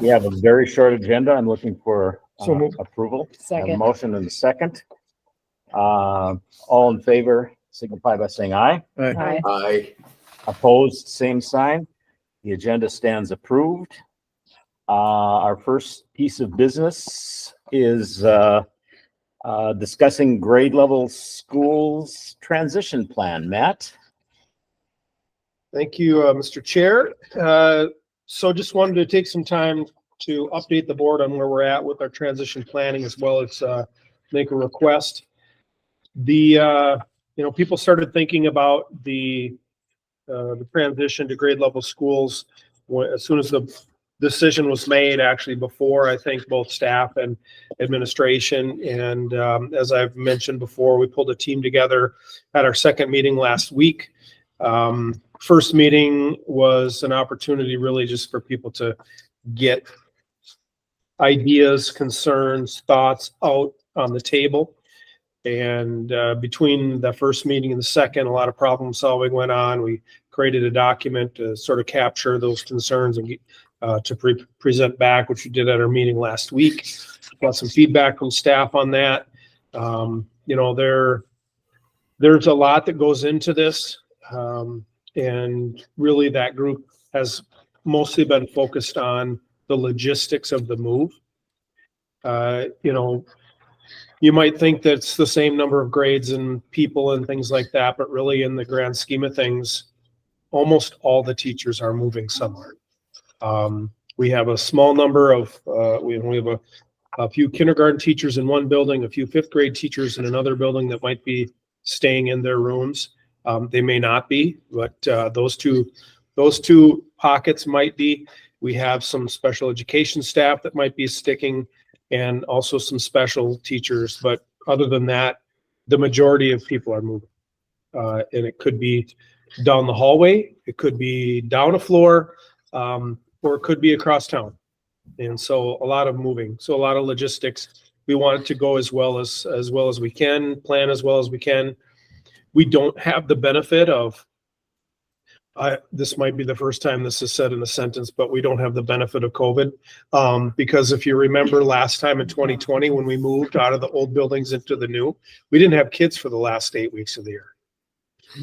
We have a very short agenda. I'm looking for approval. I have a Second. motion and a second. All in favor, signify by saying aye. Aye. Aye. Opposed, same sign. The agenda stands approved. Our first piece of business is discussing grade level schools transition plan. Matt? Thank you, Mr. Chair. So just wanted to take some time to update the board on where we're at with our transition planning, as well as make a request. People started thinking about the transition to grade level schools as soon as the decision was made, actually before, I think, both staff and administration. And as I've mentioned before, we pulled a team together at our second meeting last week. First meeting was an opportunity really just for people to get ideas, concerns, thoughts out on the table. And between the first meeting and the second, a lot of problem solving went on. We created a document to sort of capture those concerns and to present back, which we did at our meeting last week. Got some feedback from staff on that. There's a lot that goes into this. And really that group has mostly been focused on the logistics of the move. You might think that it's the same number of grades and people and things like that, but really in the grand scheme of things, almost all the teachers are moving somewhere. We have a small number of, we have a few kindergarten teachers in one building, a few fifth grade teachers in another building that might be staying in their rooms. They may not be, but those two pockets might be. We have some special education staff that might be sticking, and also some special teachers. But other than that, the majority of people are moving. And it could be down the hallway, it could be down a floor, or it could be across town. And so a lot of moving, so a lot of logistics. We want it to go as well as we can, plan as well as we can. We don't have the benefit of, this might be the first time this is said in a sentence, but we don't have the benefit of COVID. Because if you remember last time in 2020, when we moved out of the old buildings into the new, we didn't have kids for the last 8 weeks of the year.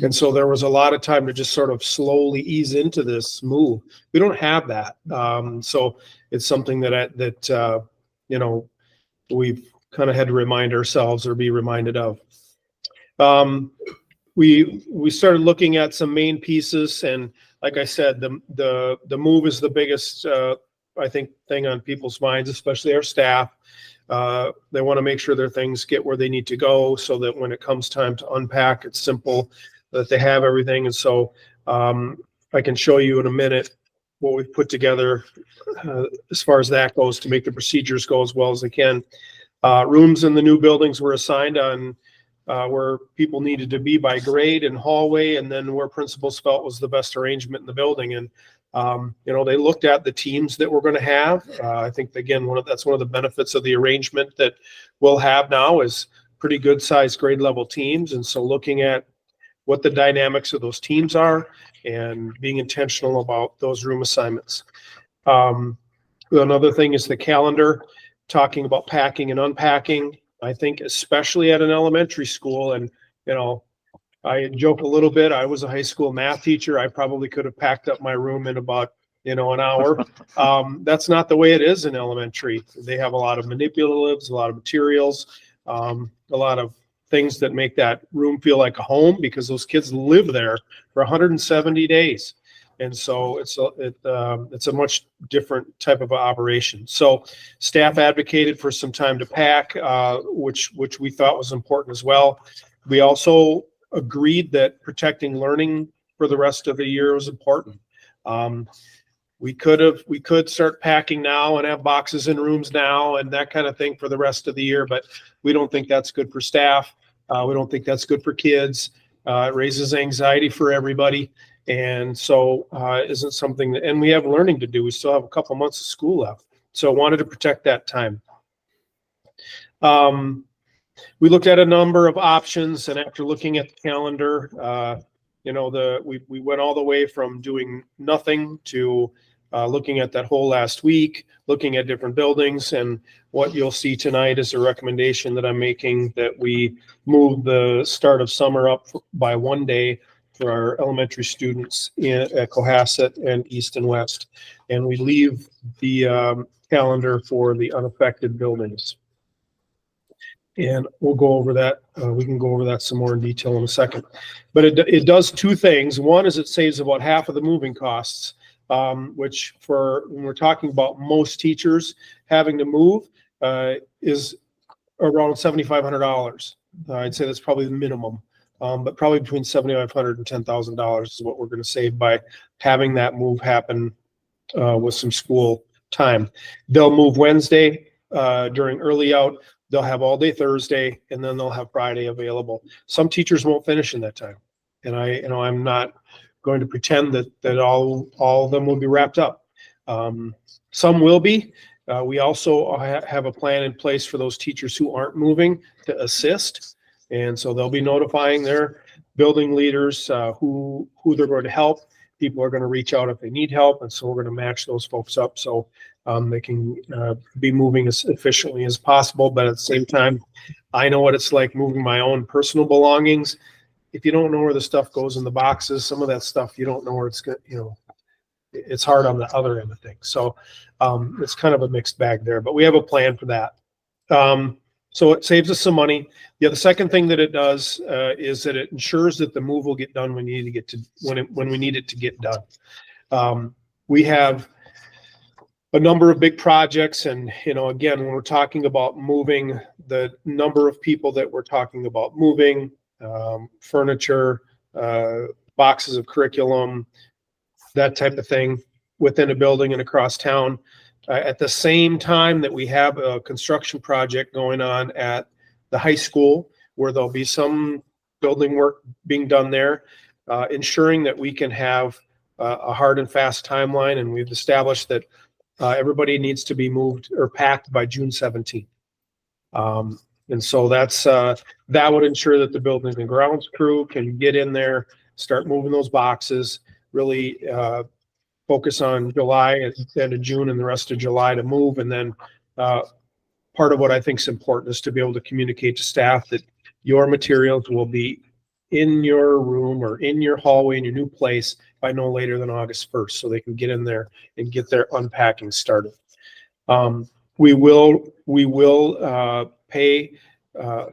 And so there was a lot of time to just sort of slowly ease into this move. We don't have that. So it's something that we've kind of had to remind ourselves or be reminded of. We started looking at some main pieces, and like I said, the move is the biggest I think thing on people's minds, especially our staff. They want to make sure their things get where they need to go, so that when it comes time to unpack, it's simple, that they have everything. And so I can show you in a minute what we've put together as far as that goes, to make the procedures go as well as they can. Rooms in the new buildings were assigned on where people needed to be by grade and hallway, and then where principals felt was the best arrangement in the building. And they looked at the teams that we're going to have. I think, again, that's one of the benefits of the arrangement that we'll have now is pretty good sized grade level teams. And so looking at what the dynamics of those teams are and being intentional about those room assignments. Another thing is the calendar, talking about packing and unpacking. I think especially at an elementary school, and I joke a little bit, I was a high school math teacher. I probably could have packed up my room in about an hour. That's not the way it is in elementary. They have a lot of manipulatives, a lot of materials, a lot of things that make that room feel like a home, because those kids live there for 170 days. And so it's a much different type of operation. So staff advocated for some time to pack, which we thought was important as well. We also agreed that protecting learning for the rest of the year was important. We could start packing now and have boxes in rooms now and that kind of thing for the rest of the year, but we don't think that's good for staff. We don't think that's good for kids. It raises anxiety for everybody. And so isn't something that, and we have learning to do. We still have a couple months of school left. So wanted to protect that time. We looked at a number of options, and after looking at the calendar, we went all the way from doing nothing to looking at that whole last week, looking at different buildings. And what you'll see tonight is a recommendation that I'm making that we move the start of summer up by 1 day for our elementary students at Cohasset and East and West. And we leave the calendar for the unaffected buildings. And we'll go over that. We can go over that some more in detail in a second. But it does two things. One is it saves about half of the moving costs, which for when we're talking about most teachers having to move is around $7,500. I'd say that's probably the minimum, but probably between $7,500 and $10,000 is what we're going to save by having that move happen with some school time. They'll move Wednesday during early out. They'll have all day Thursday, and then they'll have Friday available. Some teachers won't finish in that time, and I'm not going to pretend that all of them will be wrapped up. Some will be. We also have a plan in place for those teachers who aren't moving to assist, and so they'll be notifying their building leaders who they're going to help. People are going to reach out if they need help, and so we're going to match those folks up so they can be moving as efficiently as possible. But at the same time, I know what it's like moving my own personal belongings. If you don't know where the stuff goes in the boxes, some of that stuff you don't know where it's going. It's hard on the other end of things. So it's kind of a mixed bag there. But we have a plan for that. So it saves us some money. The second thing that it does is that it ensures that the move will get done when we need it to get done. We have a number of big projects, and again, when we're talking about moving, the number of people that we're talking about moving, furniture, boxes of curriculum, that type of thing within a building and across town. At the same time that we have a construction project going on at the high school, where there'll be some building work being done there, ensuring that we can have a hard and fast timeline. And we've established that everybody needs to be moved or packed by June 17th. And so that would ensure that the building and grounds crew can get in there, start moving those boxes, really focus on July at the end of June and the rest of July to move. And then part of what I think is important is to be able to communicate to staff that your materials will be in your room or in your hallway in your new place by no later than August 1st, so they can get in there and get their unpacking started. We will pay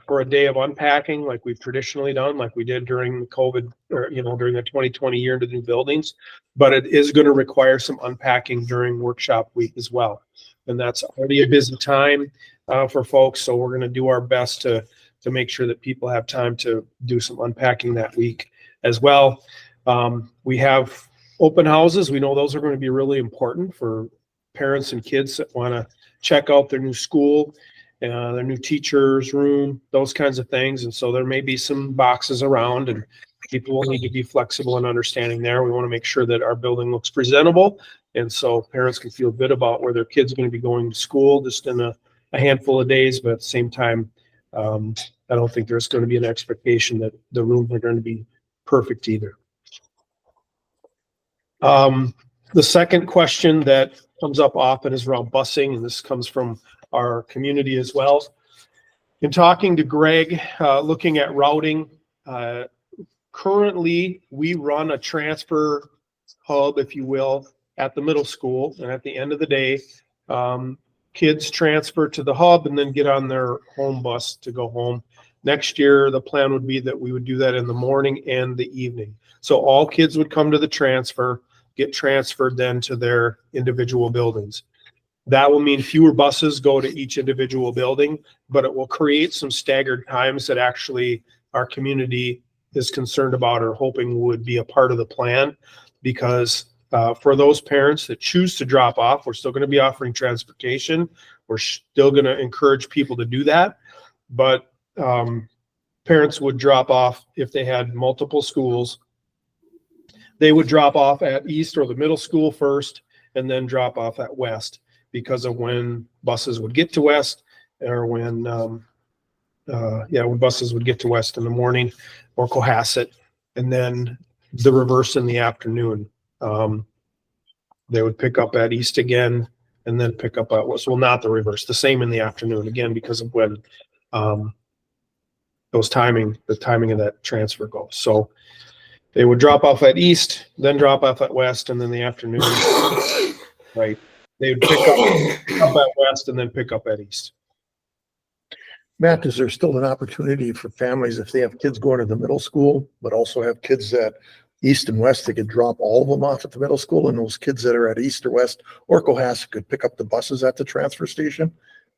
for a day of unpacking like we've traditionally done, like we did during COVID, or during the 2020 year into the new buildings, but it is going to require some unpacking during workshop week as well. And that's already a busy time for folks, so we're going to do our best to make sure that people have time to do some unpacking that week as well. We have open houses. We know those are going to be really important for parents and kids that want to check out their new school, their new teacher's room, those kinds of things. And so there may be some boxes around, and people will need to be flexible and understanding there. We want to make sure that our building looks presentable, and so parents can feel good about where their kids are going to be going to school just in a handful of days. But at the same time, I don't think there's going to be an expectation that the rooms are going to be perfect either. The second question that comes up often is around busing, and this comes from our community as well. In talking to Greg, looking at routing, currently we run a transfer hub, if you will, at the middle school, and at the end of the day, kids transfer to the hub and then get on their home bus to go home. Next year, the plan would be that we would do that in the morning and the evening. So all kids would come to the transfer, get transferred then to their individual buildings. That will mean fewer buses go to each individual building, but it will create some staggered times that actually our community is concerned about or hoping would be a part of the plan. Because for those parents that choose to drop off, we're still going to be offering transportation. We're still going to encourage people to do that. But parents would drop off if they had multiple schools. They would drop off at East or the middle school first, and then drop off at West, because of when buses would get to West, or when buses would get to West in the morning, or Cohasset, and then the reverse in the afternoon. They would pick up at East again and then pick up at West. Well, not the reverse, the same in the afternoon again, because of when the timing of that transfer goes. So they would drop off at East, then drop off at West, and then the afternoon, right? They would pick up at West and then pick up at East. Matt, is there still an opportunity for families if they have kids going to the middle school, but also have kids at East and West, they could drop all of them off at the middle school, and those kids that are at East or West or Cohasset could pick up the buses at the transfer station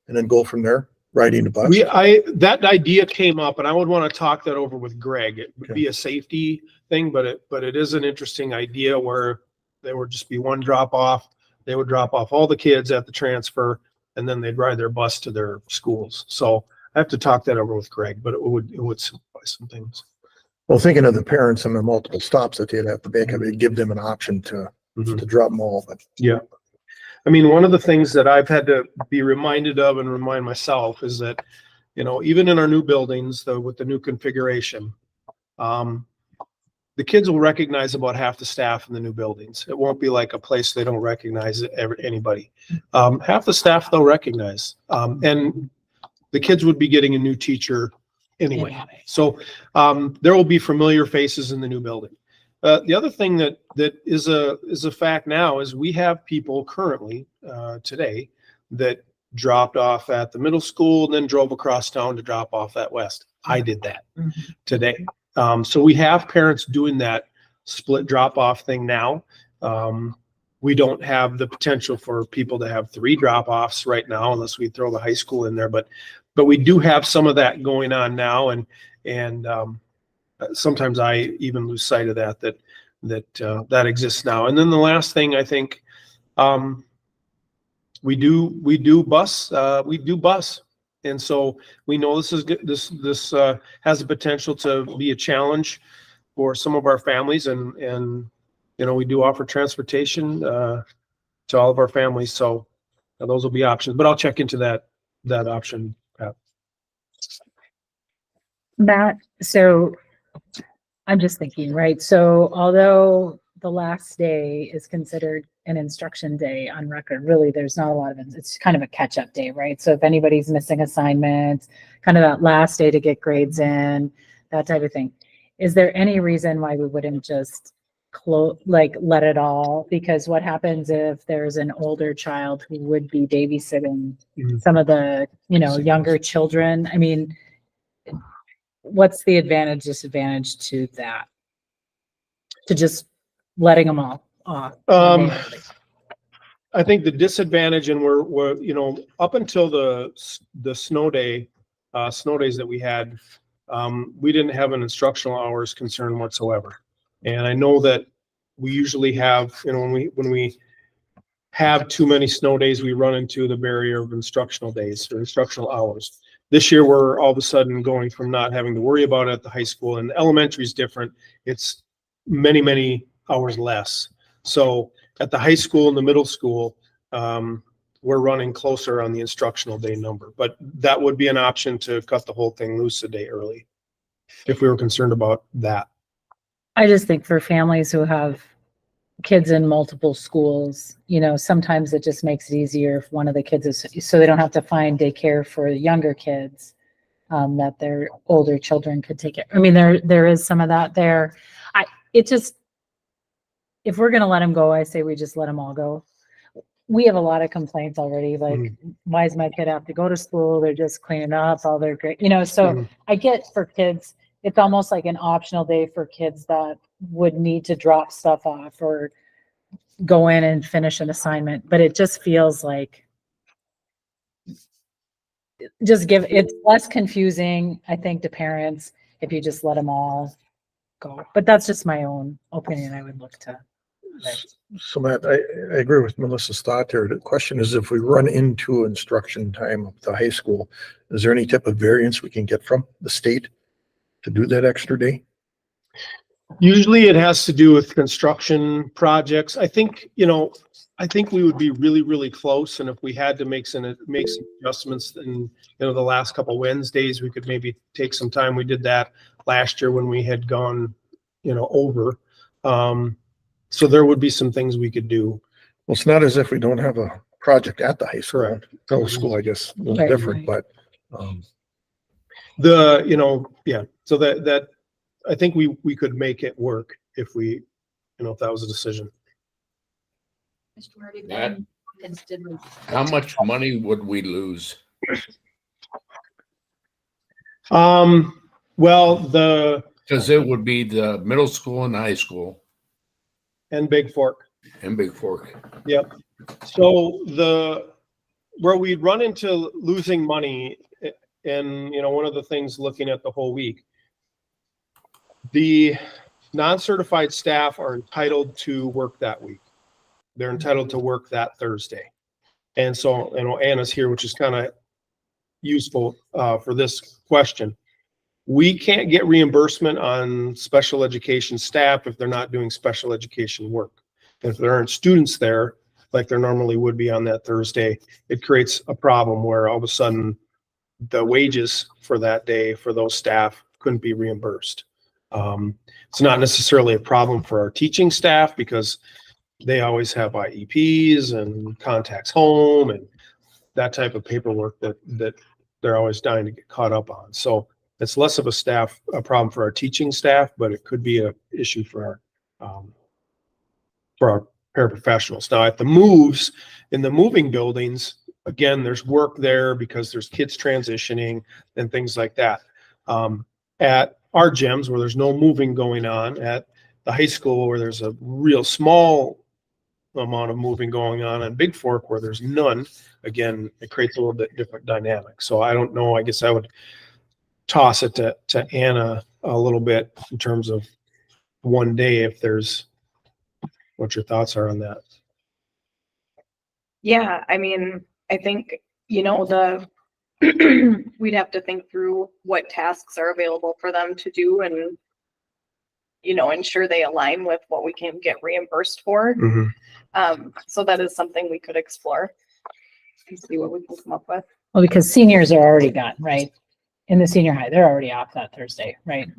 and then go from there riding the bus? That idea came up, and I would want to talk that over with Greg. It would be a safety thing, but it is an interesting idea where there would just be one drop off. They would drop off all the kids at the transfer, and then they'd ride their bus to their schools. So I have to talk that over with Greg, but it would simplify some things. Well, thinking of the parents and the multiple stops that they'd have to make, it'd give them an option to drop them all. But yeah, I mean, one of the things that I've had to be reminded of and remind myself is that, even in our new buildings, with the new configuration, the kids will recognize about half the staff in the new buildings. It won't be like a place they don't recognize anybody. Half the staff they'll recognize, and the kids would be getting a new teacher anyway. So there will be familiar faces in the new building. The other thing that is a fact now is we have people currently today that dropped off at the middle school and then drove across town to drop off at West. I did that today. So we have parents doing that split drop off thing now. We don't have the potential for people to have 3 drop offs right now unless we throw the high school in there, but we do have some of that going on now, and sometimes I even lose sight of that exists now. And then the last thing, I think, we do bus, and so we know this is good. This has the potential to be a challenge for some of our families, and we do offer transportation to all of our families. So those will be options, but I'll check into that option. Matt, so I'm just thinking, right? So although the last day is considered an instruction day on record, really there's not a lot of it. It's kind of a catch-up day, right? So if anybody's missing assignments, kind of that last day to get grades in, that type of thing. Is there any reason why we wouldn't just let it all? Because what happens if there's an older child who would be babysitting some of the, younger children? I mean, what's the disadvantage to that? To just letting them all off? I think the disadvantage, and we're up until the snow days that we had, we didn't have an instructional hours concern whatsoever. And I know that we usually have, when we have too many snow days, we run into the barrier of instructional days or instructional hours. This year, we're all of a sudden going from not having to worry about it at the high school, and the elementary is different. It's many, many hours less. So at the high school and the middle school, we're running closer on the instructional day number, but that would be an option to cut the whole thing loose a day early if we were concerned about that. I just think for families who have kids in multiple schools, sometimes it just makes it easier if one of the kids is, so they don't have to find daycare for younger kids, that their older children could take it. I mean, there is some of that there. If we're going to let them go, I say we just let them all go. We have a lot of complaints already. Like, why does my kid have to go to school? They're just cleaning up all their great, so I get for kids, it's almost like an optional day for kids that would need to drop stuff off or go in and finish an assignment. But it just feels like it's less confusing, I think, to parents if you just let them all go. But that's just my own opinion. I would look to. So Matt, I agree with Melissa's thought there. The question is, if we run into instruction time at the high school, is there any type of variance we can get from the state to do that extra day? Usually it has to do with construction projects. I think we would be really, really close. And if we had to make some adjustments in, the last couple Wednesdays, we could maybe take some time. We did that last year when we had gone, over. So there would be some things we could do Well, it's not as if we don't have a project at the high school. Correct. Middle school, I guess, a little Right. different, but, So that, I think we could make it work if we, if that was a decision. Mr. Marty, That- then consider. How much money would we lose? Well, Because it would be the middle school and high school and Big Fork. and Big Fork. Yep. So where we'd run into losing money, and one of the things looking at the whole week, the non-certified staff are entitled to work that week. They're entitled to work that Thursday. And so, Anna's here, which is kind of useful for this question. We can't get reimbursement on special education staff if they're not doing special education work. If there aren't students there, like there normally would be on that Thursday, it creates a problem where all of a sudden the wages for that day for those staff couldn't be reimbursed. It's not necessarily a problem for our teaching staff because they always have IEPs and contacts home and that type of paperwork that they're always dying to get caught up on. So it's less of a problem for our teaching staff, but it could be an issue for our paraprofessionals. Now at the moves, in the moving buildings, again, there's work there because there's kids transitioning and things like that. At our gyms where there's no moving going on, at the high school where there's a real small amount of moving going on, and Big Fork where there's none, again, it creates a little bit different dynamic. So I don't know, I guess I would toss it to Anna a little bit in terms of one day, if there's, what your thoughts are on that. Yeah, I mean, I think, we'd have to think through what tasks are available for them to do and, ensure they align with what we can get reimbursed for. So that is something we could explore and see what we can come up with. Well, because seniors are already gone, right? In the senior high, they're already off that Thursday, right?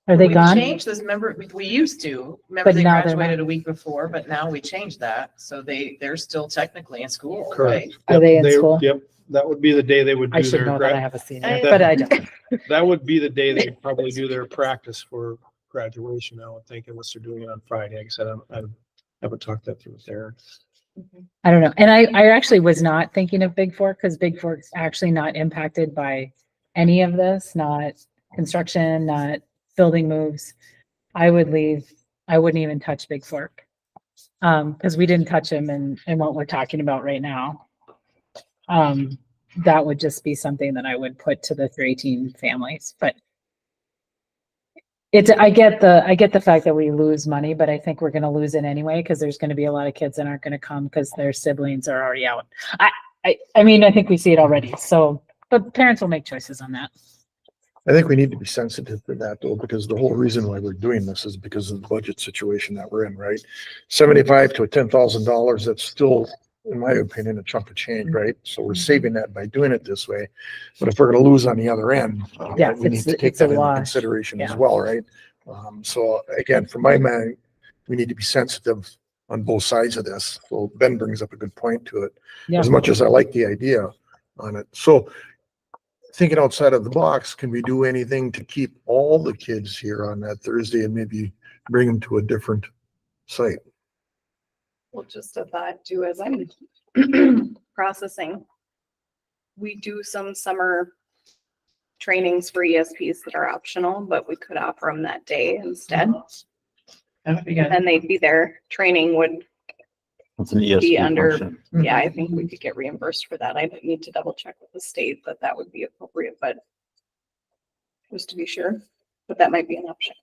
Are they We gone? changed this, remember, we used to, remember But they now they're graduated not. a week before, but now we changed that. So they're still technically in school, Correct. right? Are they in school? Yep, that would be the day they would I do should their, know that I have a senior, I- but I don't. that would be the day they'd probably do their practice for graduation, I would think, unless they're doing it on Friday. Like I said, I haven't talked that through with Eric. I don't know. And I actually was not thinking of Big Fork because Big Fork's actually not impacted by any of this, not construction, not building moves. I wouldn't even touch Big Fork. Because we didn't touch them in what we're talking about right now. That would just be something that I would put to the 318 families, but I get the fact that we lose money, but I think we're going to lose it anyway because there's going to be a lot of kids that aren't going to come because their siblings are already out. I mean, I think we see it already. So, but parents will make choices on that. I think we need to be sensitive to that though, because the whole reason why we're doing this is because of the budget situation that we're in, right? $75,000 to $10,000, that's still, in my opinion, a chunk of change, right? So we're saving that by doing it this way. But if we're gonna lose on the other end, Yeah, we need to take it's a that into wash. consideration as Yeah. well, right? So again, for my mind, we need to be sensitive on both sides of this. So Ben brings up a good point to it, Yeah. as much as I like the idea on it. So thinking outside of the box, can we do anything to keep all the kids here on that Thursday and maybe bring them to a different site? Well, just a thought too, as I'm processing. We do some summer trainings for ESPs that are optional, but we could offer them that day instead. That would be good. And they'd be there. Training would, It's an ESP under- function. yeah, I think we could get reimbursed for that. I need to double check with the state that would be appropriate, but just to be sure, but that might be an option.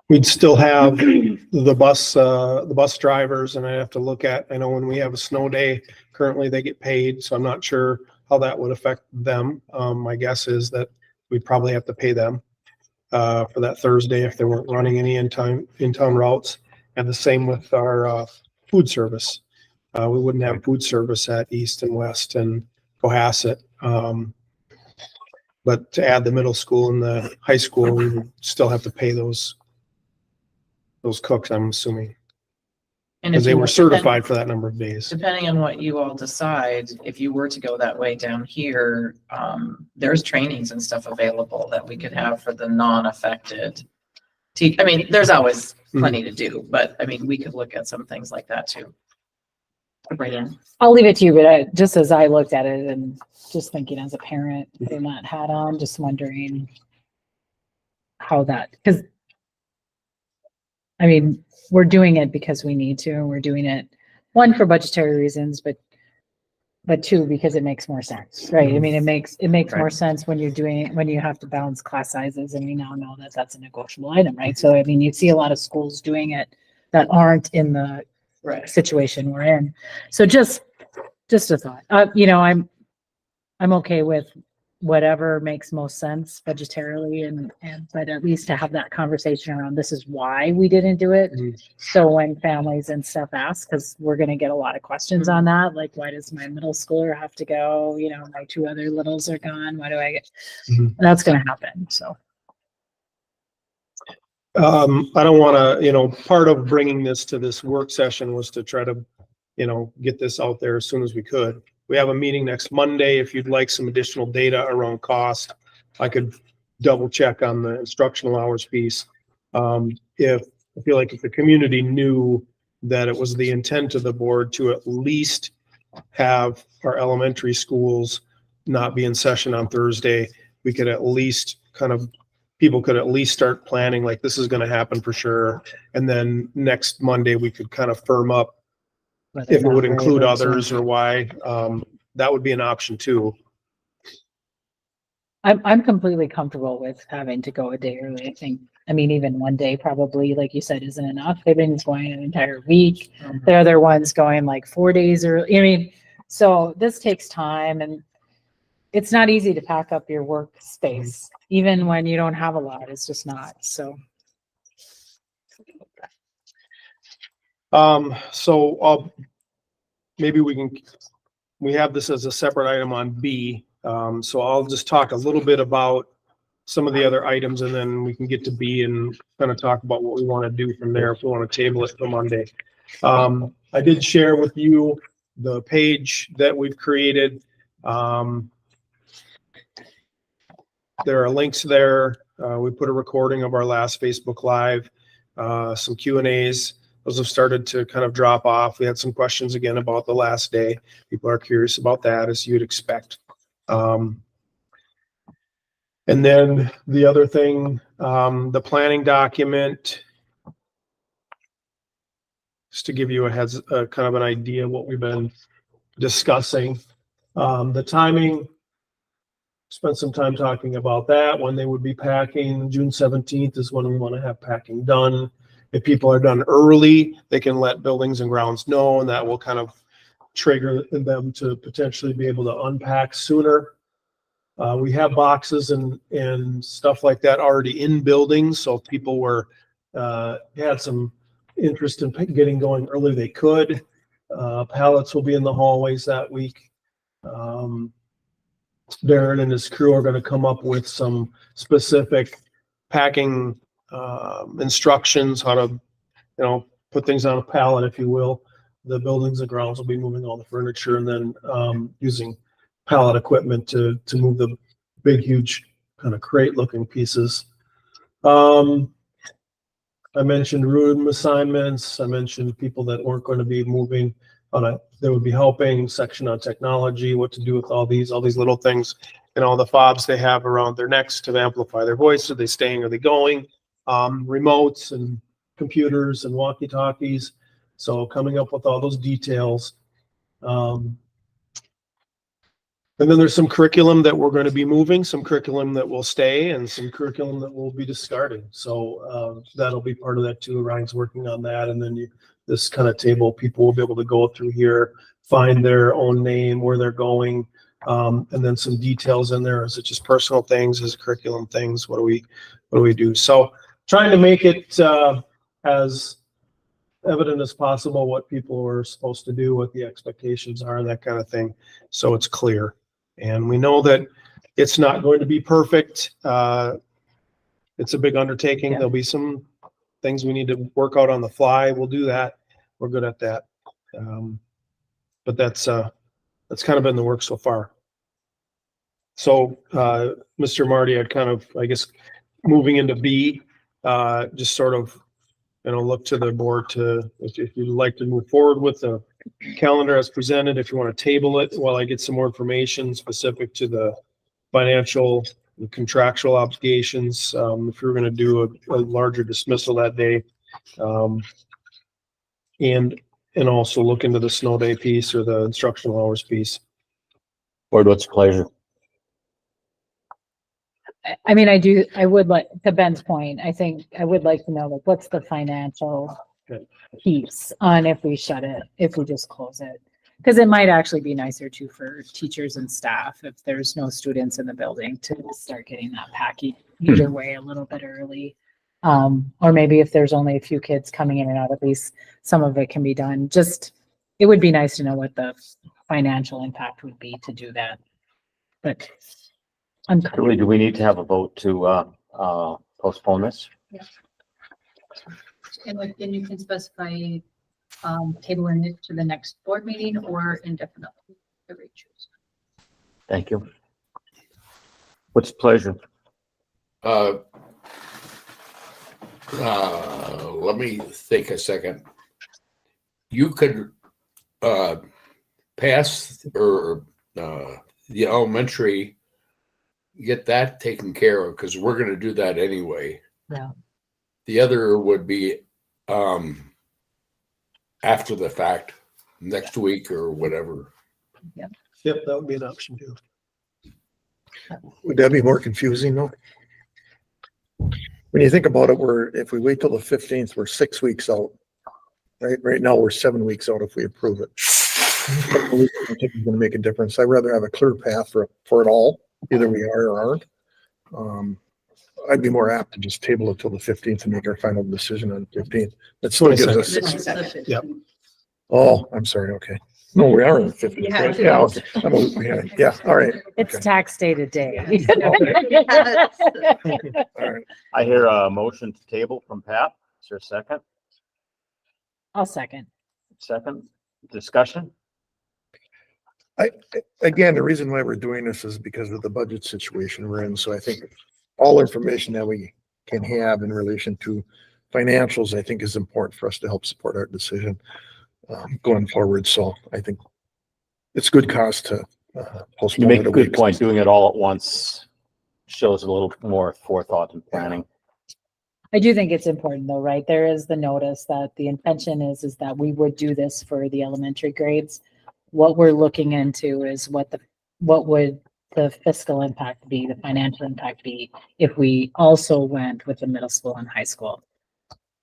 We'd still have the bus drivers, and I have to look at, I know when we have a snow day, currently they get paid, so I'm not sure how that would affect them. My guess is that we'd probably have to pay them for that Thursday if they weren't running any in-town routes. And the same with our food service. We wouldn't have food service at East and West and Cohasset. But to add the middle school and the high school, we would still have to pay those cooks, I'm assuming. And because if they you were certified for that number of days. depending on what you all decide, if you were to go that way down here, there's trainings and stuff available that we could have for the non-affected. I mean, there's always plenty to do, but I mean, we could look at some things like that too. Right in. I'll leave it to you, but just as I looked at it and just thinking as a parent, putting that hat on, just wondering how that, because I mean, we're doing it because we need to, and we're doing it, one, for budgetary reasons, but two, because it makes more sense, right? I mean, it makes more Right. sense when you're doing it, when you have to balance class sizes, and we now know that that's a negotiable item, right? So, I mean, you see a lot of schools doing it that aren't in the Right. situation we're in. So just a thought, I'm okay with whatever makes most sense budgetarily but at least to have that conversation around, this is why we didn't do it. Mhm. So when families and stuff ask, because we're going to get a lot of questions on that, like, why does my middle schooler have to go? My two other littles are gone. Why do I get, Mhm. that's going to happen. So. I don't want to, part of bringing this to this work session was to try to, get this out there as soon as we could. We have a meeting next Monday. If you'd like some additional data around cost, I could double check on the instructional hours piece. If I feel like if the community knew that it was the intent of the board to at least have our elementary schools not be in session on Thursday, we could at least people could at least start planning, like, this is going to happen for sure. And then next Monday, we could kind of firm up whether if it or would not we're include able to- others or why. That would be an option too. I'm completely comfortable with having to go a day early. I mean, even one day probably, like you said, isn't enough. Everything's going an entire week. The other one's going like 4 days early. I mean, so this takes time, and it's not easy to pack up your workspace, even when you don't have a lot. It's just not. So. Maybe we have this as a separate item on B. So I'll just talk a little bit about some of the other items, and then we can get to B and kind of talk about what we want to do from there if we want to table it for Monday. I did share with you the page that we've created. There are links there. We put a recording of our last Facebook Live, some Q&As. Those have started to kind of drop off. We had some questions again about the last day. People are curious about that, as you'd expect. And then the other thing, the planning document, just to give you kind of an idea of what we've been discussing. The timing, spent some time talking about that, when they would be packing. June 17th is when we want to have packing done. If people are done early, they can let buildings and grounds know, and that will kind of trigger them to potentially be able to unpack sooner. We have boxes and stuff like that already in buildings, so if people had some interest in getting going early, they could. Pallets will be in the hallways that week. Darren and his crew are going to come up with some specific packing instructions, how to, put things on a pallet, if you will. The buildings and grounds will be moving all the furniture, and then using pallet equipment to move the big, huge kind of crate looking pieces. I mentioned room assignments. I mentioned people that weren't going to be moving they would be helping, section on technology, what to do with all these little things, and all the fobs they have around their necks to amplify their voice. Are they staying? Are they going? Remotes and computers and walkie-talkies. So coming up with all those details. And then there's some curriculum that we're going to be moving, some curriculum that will stay, and some curriculum that we'll be discarding. So that'll be part of that too. Ryan's working on that. And then this kind of table, people will be able to go through here, find their own name, where they're going, and then some details in there. Is it just personal things? Is it curriculum things? What do we do? So trying to make it as evident as possible what people are supposed to do, what the expectations are, and that kind of thing, so it's clear. And we know that it's not going to be perfect. It's a big undertaking. Yeah. There'll be some things we need to work out on the fly. We'll do that. we're good at that. But that's kind of been the work so far. So, Mr. Marty, I'd kind of, I guess, moving into B, just sort of, look to the board to, if you'd like to move forward with the calendar as presented, if you want to table it while I get some more information specific to the financial and contractual obligations, if you're going to do a larger dismissal that day. And also look into the snow day piece or the instructional hours piece. Board, what's your pleasure? I mean, I would like, to Ben's point, I think I would like to know, like, what's the financial Good. piece on if we shut it, if we just close it? Because it might actually be nicer too for teachers and staff if there's no students in the building to start getting that package either way a little bit early. Or maybe if there's only a few kids coming in and out, at least some of it can be done. Just, it would be nice to know what the financial impact would be to do that. But Really, do we need to have a vote to postpone this? And then you can specify, tabling it to the next board meeting or indefinitely, whatever you choose. Thank you. What's pleasure? Let me think a second. You could pass or the elementary, get that taken care of because we're going to do that anyway. Yeah. The other would be after the fact, next week or whatever. Yep, that would be an option too. Would that be more confusing though? When you think about it, if we wait till the 15th, we're 6 weeks out. Right now, we're 7 weeks out if we approve it. I think it's gonna make a difference. I'd rather have a clear path for it all. Either we are or aren't. I'd be more apt to just table it till the 15th and make our final decision on the 15th. That still gives us 6 weeks. Yep. Oh, I'm sorry. Okay. No, we are on the 15th. Yeah. right? Yeah, okay. Yeah, all right. it's Okay. tax day today. All right. I hear a motion to table from Pat. Is there a second? I'll second. Second discussion? Again, the reason why we're doing this is because of the budget situation we're in. So I think all information that we can have in relation to financials, I think is important for us to help support our decision going forward. So I think it's good cause to You postpone make it a a good week. point. Doing it all at once shows a little more forethought and planning. I do think it's important though, right? There is the notice that the intention is that we would do this for the elementary grades. What we're looking into is what would the fiscal impact be, the financial impact be if we also went with the middle school and high school.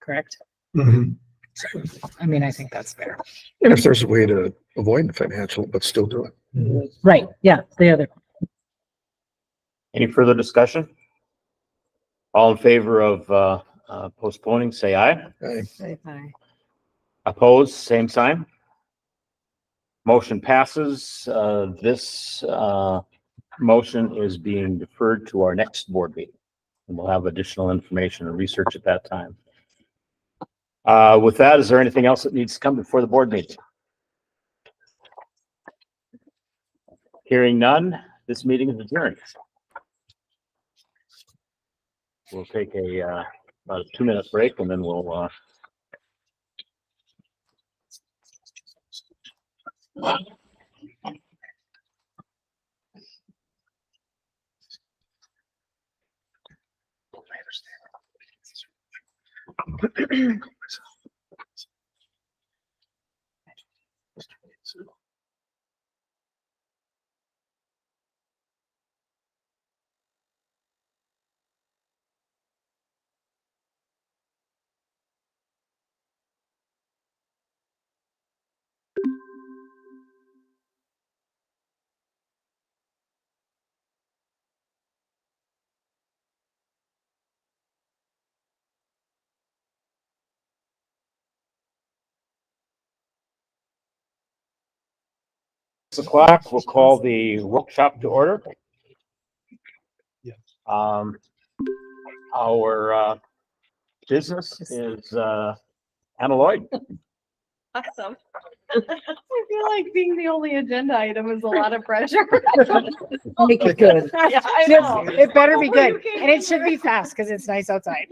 Correct? Mhm. I mean, I think that's fair. And if there's a way to avoid the financial, but still do it. Right, yeah, the other, Any further discussion? All in favor of postponing, say aye. I- Opposed, same sign. Motion passes. This motion is being deferred to our next board meeting. And we'll have additional information and research at that time. With that, is there anything else that needs to come before the board meeting? Hearing none, this meeting is adjourned. We'll take about a 2-minute break and then we'll o'clock, we'll call the workshop to order. Yeah. Our business is Anna Lloyd. Awesome. I feel like being the only agenda item is a lot of pressure. Make it good. Yeah, I know. It better be Hopefully good, you can- and it should be fast because it's nice outside.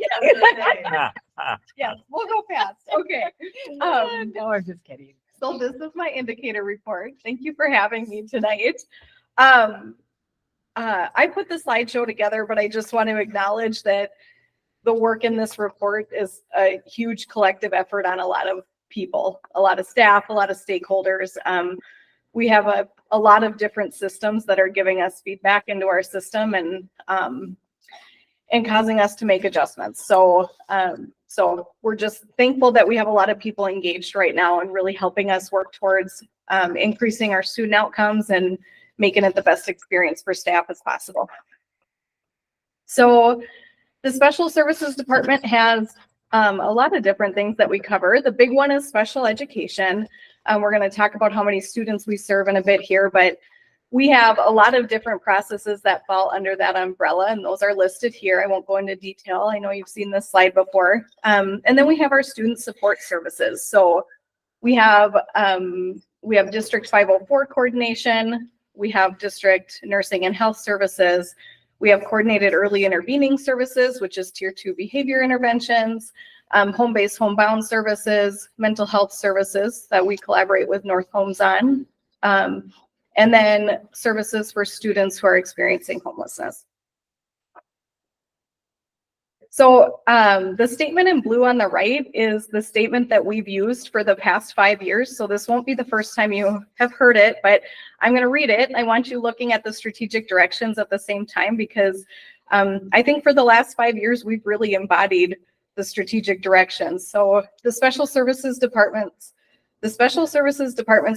Yes, we'll go fast. Okay. No, I'm just kidding. So this is my indicator report. Thank you for having me tonight. I put the slideshow together, but I just want to acknowledge that the work in this report is a huge collective effort on a lot of people, a lot of staff, a lot of stakeholders. We have a lot of different systems that are giving us feedback into our system and causing us to make adjustments. So we're just thankful that we have a lot of people engaged right now and really helping us work towards increasing our student outcomes and making it the best experience for staff as possible. So the Special Services Department has a lot of different things that we cover. The big one is special education. We're going to talk about how many students we serve in a bit here, but we have a lot of different processes that fall under that umbrella, and those are listed here. I won't go into detail. I know you've seen this slide before. And then we have our student support services. So we have District 504 coordination. We have district nursing and health services. We have coordinated early intervening services, which is tier 2 behavior interventions, home-based homebound services, mental health services that we collaborate with North Homes on, and then services for students who are experiencing homelessness. So the statement in blue on the right is the statement that we've used for the past 5 years. So this won't be the first time you have heard it, but I'm going to read it. I want you looking at the strategic directions at the same time because I think for the last 5 years, we've really embodied the strategic directions. So the Special Services Department's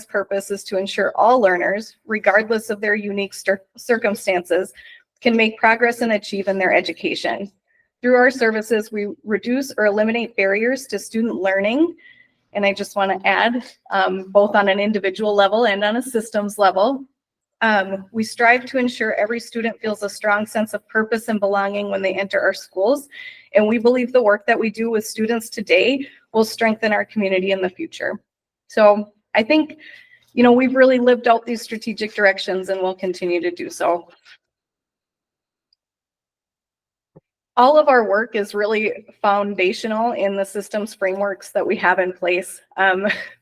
purpose is to ensure all learners, regardless of their unique circumstances, can make progress and achieve in their education. Through our services, we reduce or eliminate barriers to student learning. And I just want to add, both on an individual level and on a systems level. We strive to ensure every student feels a strong sense of purpose and belonging when they enter our schools. And we believe the work that we do with students today will strengthen our community in the future. So I think, we've really lived out these strategic directions and we'll continue to do so. All of our work is really foundational in the systems frameworks that we have in place.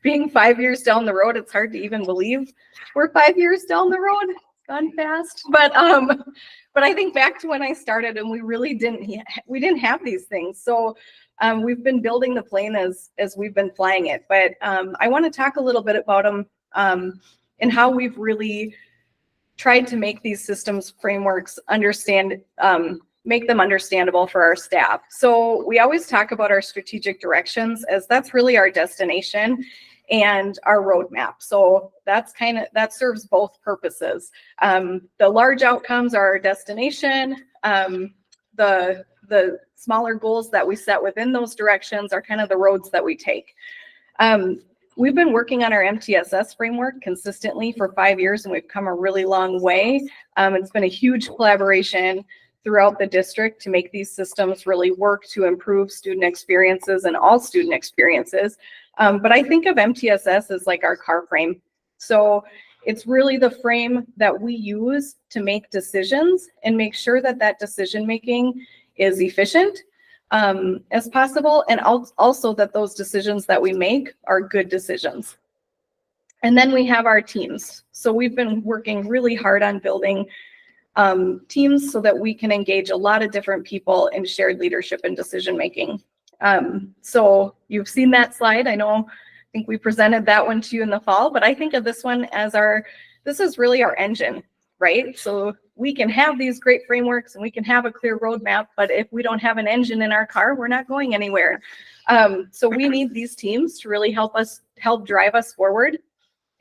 Being 5 years down the road, it's hard to even believe we're 5 years down the road. It's gone fast, but I think back to when I started and we really didn't have these things. So we've been building the plane as we've been flying it. But I want to talk a little bit about them and how we've really tried to make these systems frameworks make them understandable for our staff. So we always talk about our strategic directions as that's really our destination and our roadmap. So that serves both purposes. The large outcomes are our destination. The smaller goals that we set within those directions are kind of the roads that we take. We've been working on our MTSS framework consistently for 5 years, and we've come a really long way. It's been a huge collaboration throughout the district to make these systems really work to improve student experiences and all student experiences. But I think of MTSS as like our car frame. So it's really the frame that we use to make decisions and make sure that that decision-making is efficient as possible, and also that those decisions that we make are good decisions. And then we have our teams. So we've been working really hard on building teams so that we can engage a lot of different people in shared leadership and decision-making. So you've seen that slide. I think we presented that one to you in the fall, but I think of this one as this is really our engine, right? So we can have these great frameworks and we can have a clear roadmap, but if we don't have an engine in our car, we're not going anywhere. So we need these teams to really help drive us forward.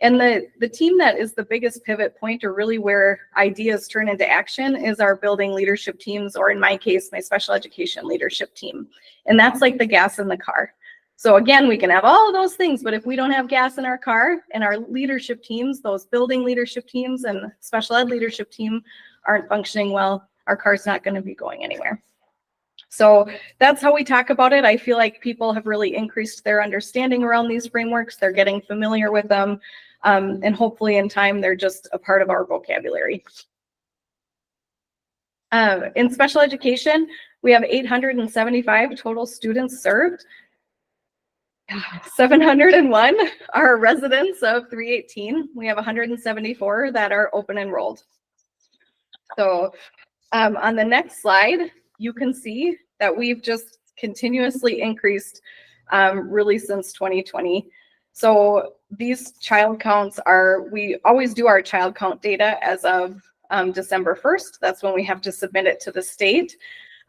And the team that is the biggest pivot point, or really where ideas turn into action, is our building leadership teams, or in my case, my special education leadership team. And that's like the gas in the car. So again, we can have all of those things, but if we don't have gas in our car and our leadership teams, those building leadership teams and special ed leadership team aren't functioning well, our car's not going to be going anywhere. So that's how we talk about it. I feel like people have really increased their understanding around these frameworks. They're getting familiar with them. And hopefully in time, they're just a part of our vocabulary. In special education, we have 875 total students served. 701 are residents of 318. We have 174 that are open enrolled. So on the next slide, you can see that we've just continuously increased really since 2020. So these child counts we always do our child count data as of December 1st. That's when we have to submit it to the state.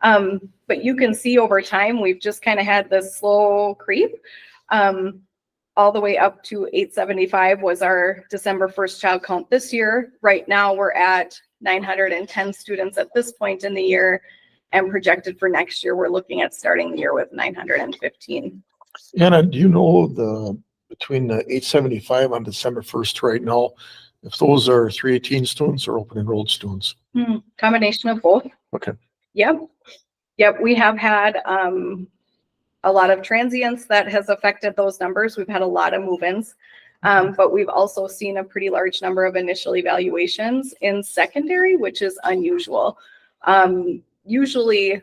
But you can see over time, we've just kind of had this slow creep. All the way up to 875 was our December 1st child count this year. Right now we're at 910 students at this point in the year, and projected for next year, we're looking at starting the year with 915. Anna, do you know between the 875 on December 1st right now, if those are 318 students or open enrolled students? Combination of both. Okay. Yep. We have had a lot of transients that has affected those numbers. We've had a lot of move-ins, but we've also seen a pretty large number of initial evaluations in secondary, which is unusual. Usually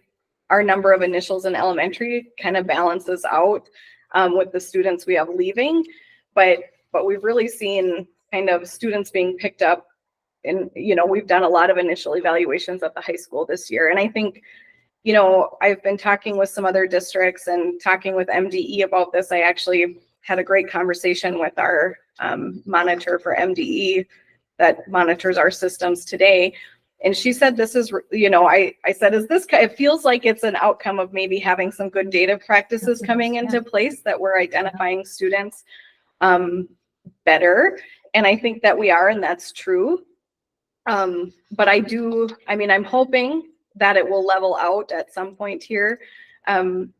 our number of initials in elementary kind of balances out with the students we have leaving, but we've really seen kind of students being picked up, and we've done a lot of initial evaluations at the high school this year. And I think, I've been talking with some other districts and talking with MDE about this. I actually had a great conversation with our monitor for MDE that monitors our systems today. And she said, this is, I said, it feels like it's an outcome of maybe having some good data practices coming into place, that we're identifying students better. And I think that we are, and that's true. But I'm hoping that it will level out at some point here.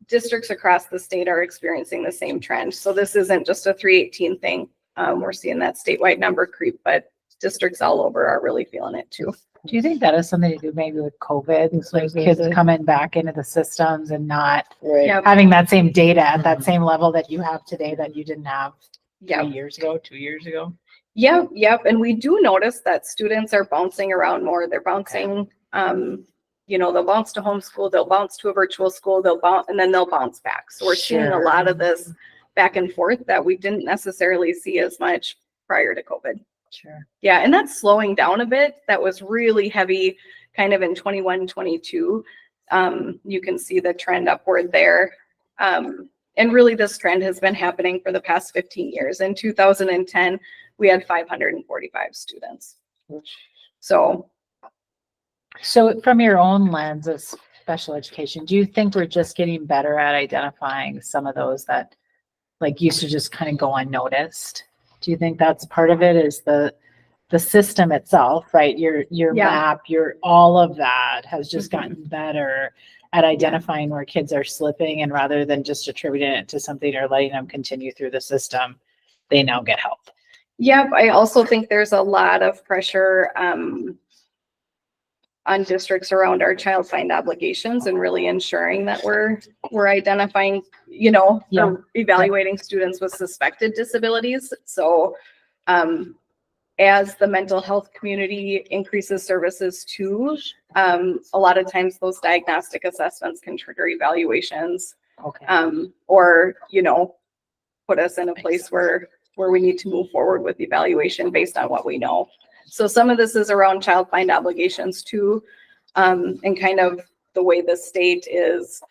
Districts across the state are experiencing the same trend. So this isn't just a 318 thing. We're seeing that statewide number creep, but districts all over are really feeling it too. Do you think that has something to do maybe with COVID? Like kids coming back into the systems and not having that same data at that same level that you have today that you didn't have 3 years ago, 2 years ago? Yep. And we do notice that students are bouncing around more. They're bouncing, they'll bounce to homeschool, they'll bounce to a virtual school, they'll bounce, and then they'll bounce back. So we're seeing a lot of this back and forth that we didn't necessarily see as much prior to COVID. Sure. Yeah, and that's slowing down a bit. That was really heavy kind of in 21, 22. You can see the trend upward there. And really this trend has been happening for the past 15 years. In 2010, we had 545 students. So from your own lens of special education, do you think we're just getting better at identifying some of those that like used to just kind of go unnoticed? Do you think that's part of it, is the system itself, right? Your map, all of that has just gotten better at identifying where kids are slipping, and rather than just attributing it to something or letting them continue through the system, they now get help. Yep, I also think there's a lot of pressure on districts around our child find obligations and really ensuring that we're identifying, or evaluating students with suspected disabilities. So as the mental health community increases services too, a lot of times those diagnostic assessments can trigger evaluations, or, put us in a place where we need to move forward with evaluation based on what we know. So some of this is around child find obligations too, and kind of the way the state is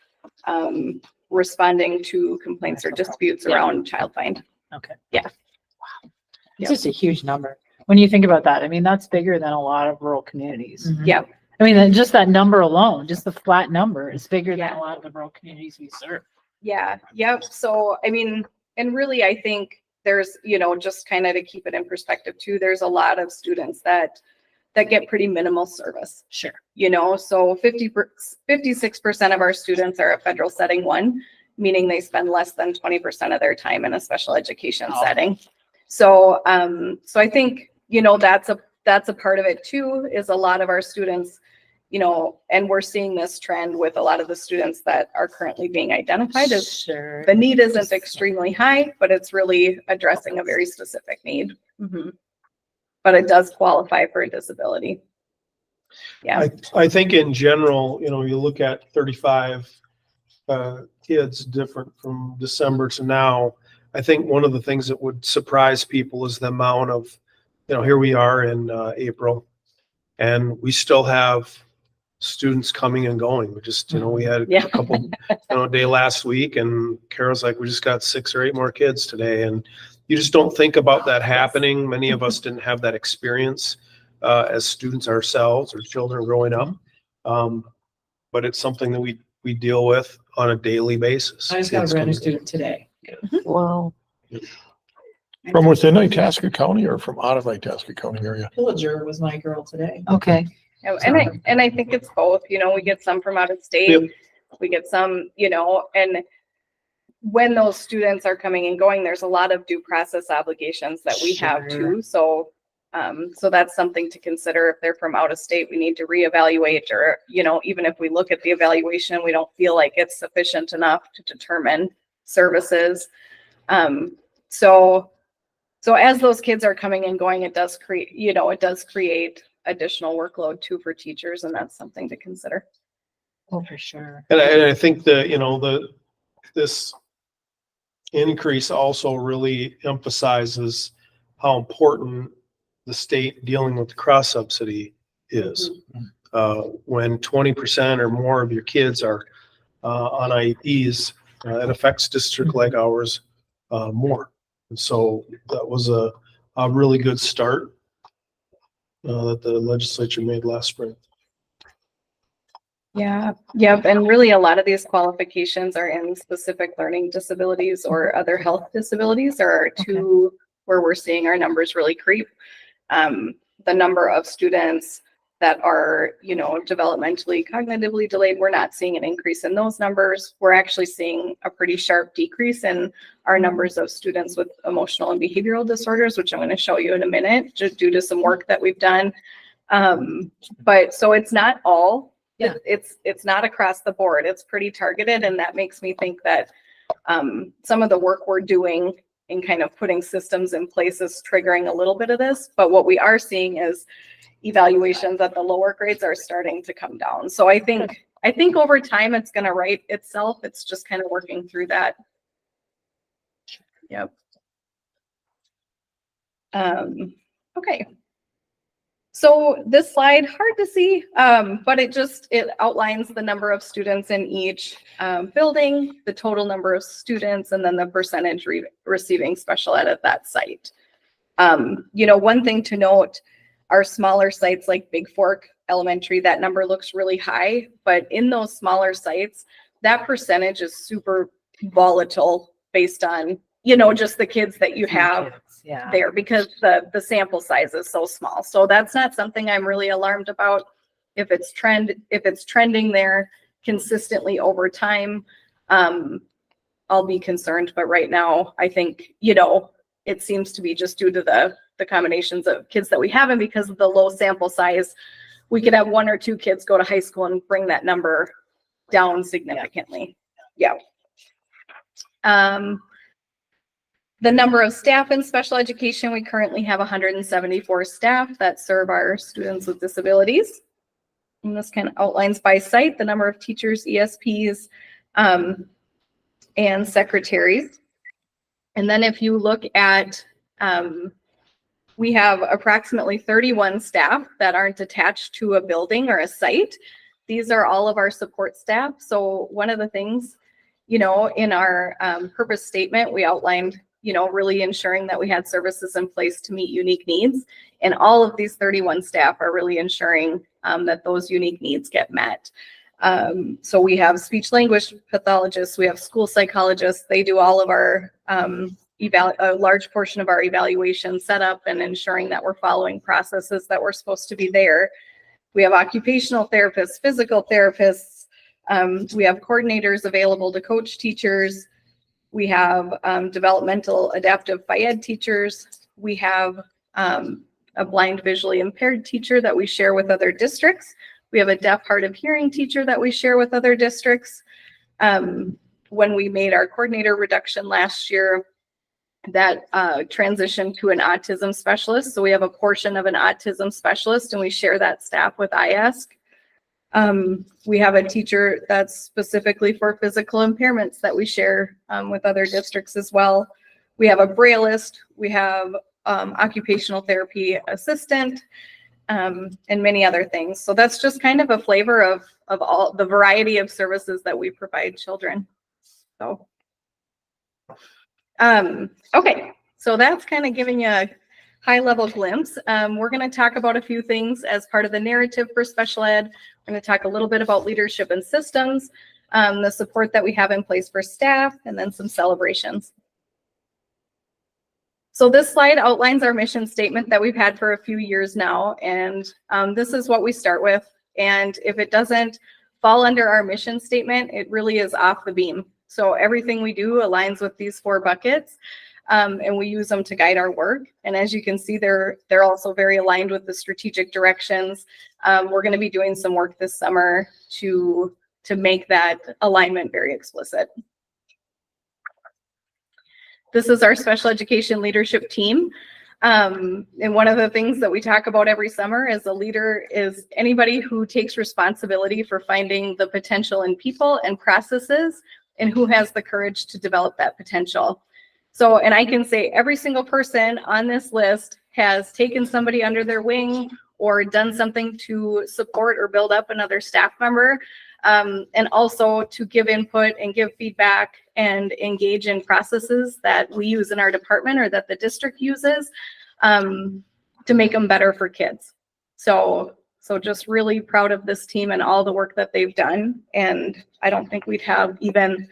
responding to complaints or disputes around child find. Okay. Yeah. Wow. It's just a huge number. When you think about that, I mean, that's bigger than a lot of rural communities. Yeah. I mean, just that number alone, just the flat number is bigger than a lot of the rural communities we serve. Yeah. Yep. So, I mean, and really, I think there's, just kind of to keep it in perspective too, there's a lot of students that get pretty minimal service. Sure. So 56% of our students are at federal setting 1, meaning they spend less than 20% of their time in a special education setting. So, so I think, that's a part of it too, is a lot of our students, you know, and we're seeing this trend with a lot of the students that are currently being identified as Sure. the need isn't extremely high, but it's really addressing a very specific need. Mhm. But it does qualify for a disability. Yeah. I think in general, you know, you look at 35 kids different from December to now. I think one of the things that would surprise people is the amount of, you know, here we are in April, and we still have students coming and going. We just, you know, we had Yeah. a couple, you know, day last week, and Carol's like, we just got 6 or 8 more kids today, and you just don't think about that happening. Many of us didn't have that experience as students ourselves or children growing up, but it's something that we deal with on a daily basis. I just got a Kids brand new coming. student today. Wow. From within Itasca County or from out of Itasca County area? Pillager was my girl today. Okay. And I think it's both, you know, we get some from out of state, Yep. we get some, you know, and when those students are coming and going, there's a lot of due process obligations that we have Sure. too. So, so that's something to consider. If they're from out of state, we need to reevaluate, or, you know, even if we look at the evaluation, we don't feel like it's sufficient enough to determine services. So as those kids are coming and going, it does create, you know, it does create additional workload too for teachers, and that's something to consider. Oh, for sure. And I think that, you know, this increase also really emphasizes how important the state dealing with the cross subsidy is. When 20% or more of your kids are on IEPs, it affects district like ours more. And so that was a really good start that the legislature made last spring. Yeah, yep. And really a lot of these qualifications are in specific learning disabilities or other health disabilities are two where we're seeing our numbers really creep. The number of students that are, you know, developmentally, cognitively delayed, we're not seeing an increase in those numbers. We're actually seeing a pretty sharp decrease in our numbers of students with emotional and behavioral disorders, which I'm going to show you in a minute, just due to some work that we've done. But so it's not all, Yeah. it's not across the board. It's pretty targeted. And that makes me think that some of the work we're doing in kind of putting systems in place is triggering a little bit of this. But what we are seeing is evaluations at the lower grades are starting to come down. So I think over time it's going to right itself. It's just kind of working through that. Yep. Okay. So this slide, hard to see, but it outlines the number of students in each building, the total number of students, and then the percentage receiving special ed at that site. You know, one thing to note, our smaller sites like Big Fork Elementary, that number looks really high, but in those smaller sites, that percentage is super volatile based on, you know, just the kids that you have Yeah. there because the sample size is so small. So that's not something I'm really alarmed about. If it's trending there consistently over time, I'll be concerned. But right now, I think, you know, it seems to be just due to the combinations of kids that we have, and because of the low sample size, we could have 1 or 2 kids go to high school and bring that number down significantly. Yeah. The number of staff in special education, we currently have 174 staff that serve our students with disabilities. And this kind of outlines by site the number of teachers, ESPs, and secretaries. And then if you look at, we have approximately 31 staff that aren't attached to a building or a site. These are all of our support staff. So one of the things, you know, in our purpose statement, we outlined, you know, really ensuring that we had services in place to meet unique needs. And all of these 31 staff are really ensuring that those unique needs get met. So we have speech language pathologists, we have school psychologists. They do all of our a large portion of our evaluation setup and ensuring that we're following processes that we're supposed to be there. We have occupational therapists, physical therapists. We have coordinators available to coach teachers. We have developmental adaptive phy-ed teachers. We have a blind visually impaired teacher that we share with other districts. We have a deaf, hard of hearing teacher that we share with other districts. When we made our coordinator reduction last year, that transitioned to an autism specialist. So we have a portion of an autism specialist and we share that staff with ISD. We have a teacher that's specifically for physical impairments that we share with other districts as well. We have a brailleist, we have occupational therapy assistant, and many other things. So that's just kind of a flavor of all the variety of services that we provide children. So, okay, so that's kind of giving you a high level glimpse. We're going to talk about a few things as part of the narrative for special ed. We're going to talk a little bit about leadership and systems, the support that we have in place for staff, and then some celebrations. So this slide outlines our mission statement that we've had for a few years now, and this is what we start with. And if it doesn't fall under our mission statement, it really is off the beam. So everything we do aligns with these 4 buckets, and we use them to guide our work. And as you can see, they're also very aligned with the strategic directions. We're going to be doing some work this summer to make that alignment very explicit. This is our special education leadership team. And one of the things that we talk about every summer as a leader is anybody who takes responsibility for finding the potential in people and processes and who has the courage to develop that potential. So, and I can say every single person on this list has taken somebody under their wing or done something to support or build up another staff member, and also to give input and give feedback and engage in processes that we use in our department or that the district uses to make them better for kids. So just really proud of this team and all the work that they've done. And I don't think we'd have even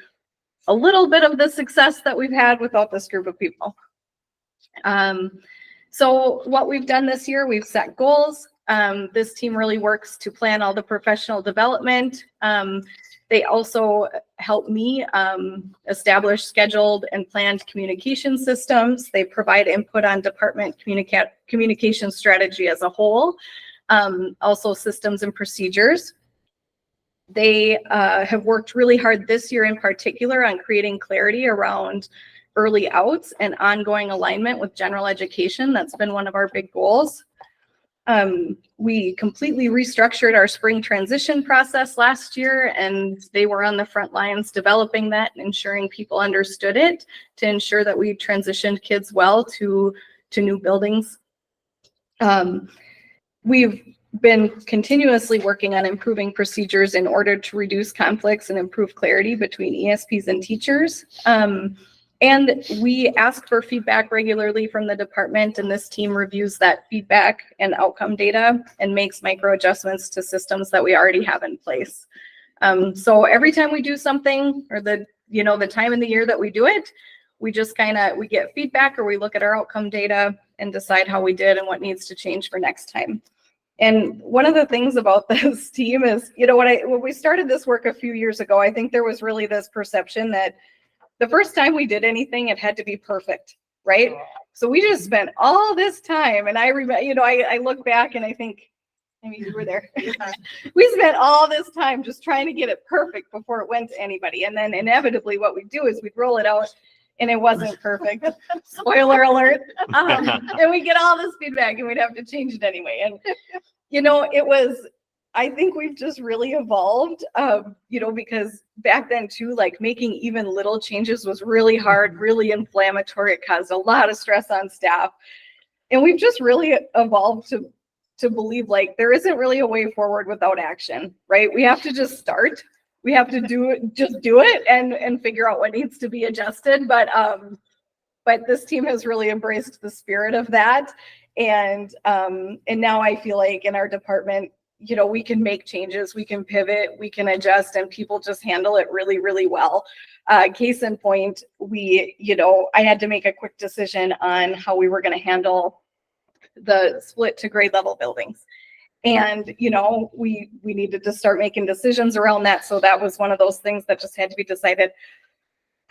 a little bit of the success that we've had without this group of people. So what we've done this year, we've set goals. This team really works to plan all the professional development. They also help me establish scheduled and planned communication systems. They provide input on department communication strategy as a whole, also systems and procedures. They have worked really hard this year in particular on creating clarity around early outs and ongoing alignment with general education. That's been one of our big goals. We completely restructured our spring transition process last year, and they were on the front lines developing that and ensuring people understood it to ensure that we transitioned kids well to new buildings. We've been continuously working on improving procedures in order to reduce conflicts and improve clarity between ESPs and teachers. And we ask for feedback regularly from the department, and this team reviews that feedback and outcome data and makes micro adjustments to systems that we already have in place. So every time we do something, or the time in the year that we do it, we just we get feedback, or we look at our outcome data and decide how we did and what needs to change for next time. And one of the things about this team is, when we started this work a few years ago, I think there was really this perception that the first time we did anything, it had to be perfect, right? So we just spent all this time, and I remember, I look back and I think, you were there. We spent all this time just trying to get it perfect before it went to anybody. And then inevitably what we'd do is we'd roll it out and it wasn't perfect. Spoiler alert. And we get all this feedback and we'd have to change it anyway. And, I think we've just really evolved, because back then too, making even little changes was really hard, really inflammatory. It caused a lot of stress on staff. And we've just really evolved to believe there isn't really a way forward without action, right? We have to just start. We have to do it and figure out what needs to be adjusted. But this team has really embraced the spirit of that. And now I feel like in our department, we can make changes, we can pivot, we can adjust, and people just handle it really, really well. Case in point, I had to make a quick decision on how we were going to handle the split to grade level buildings. And, we needed to start making decisions around that. So that was one of those things that just had to be decided.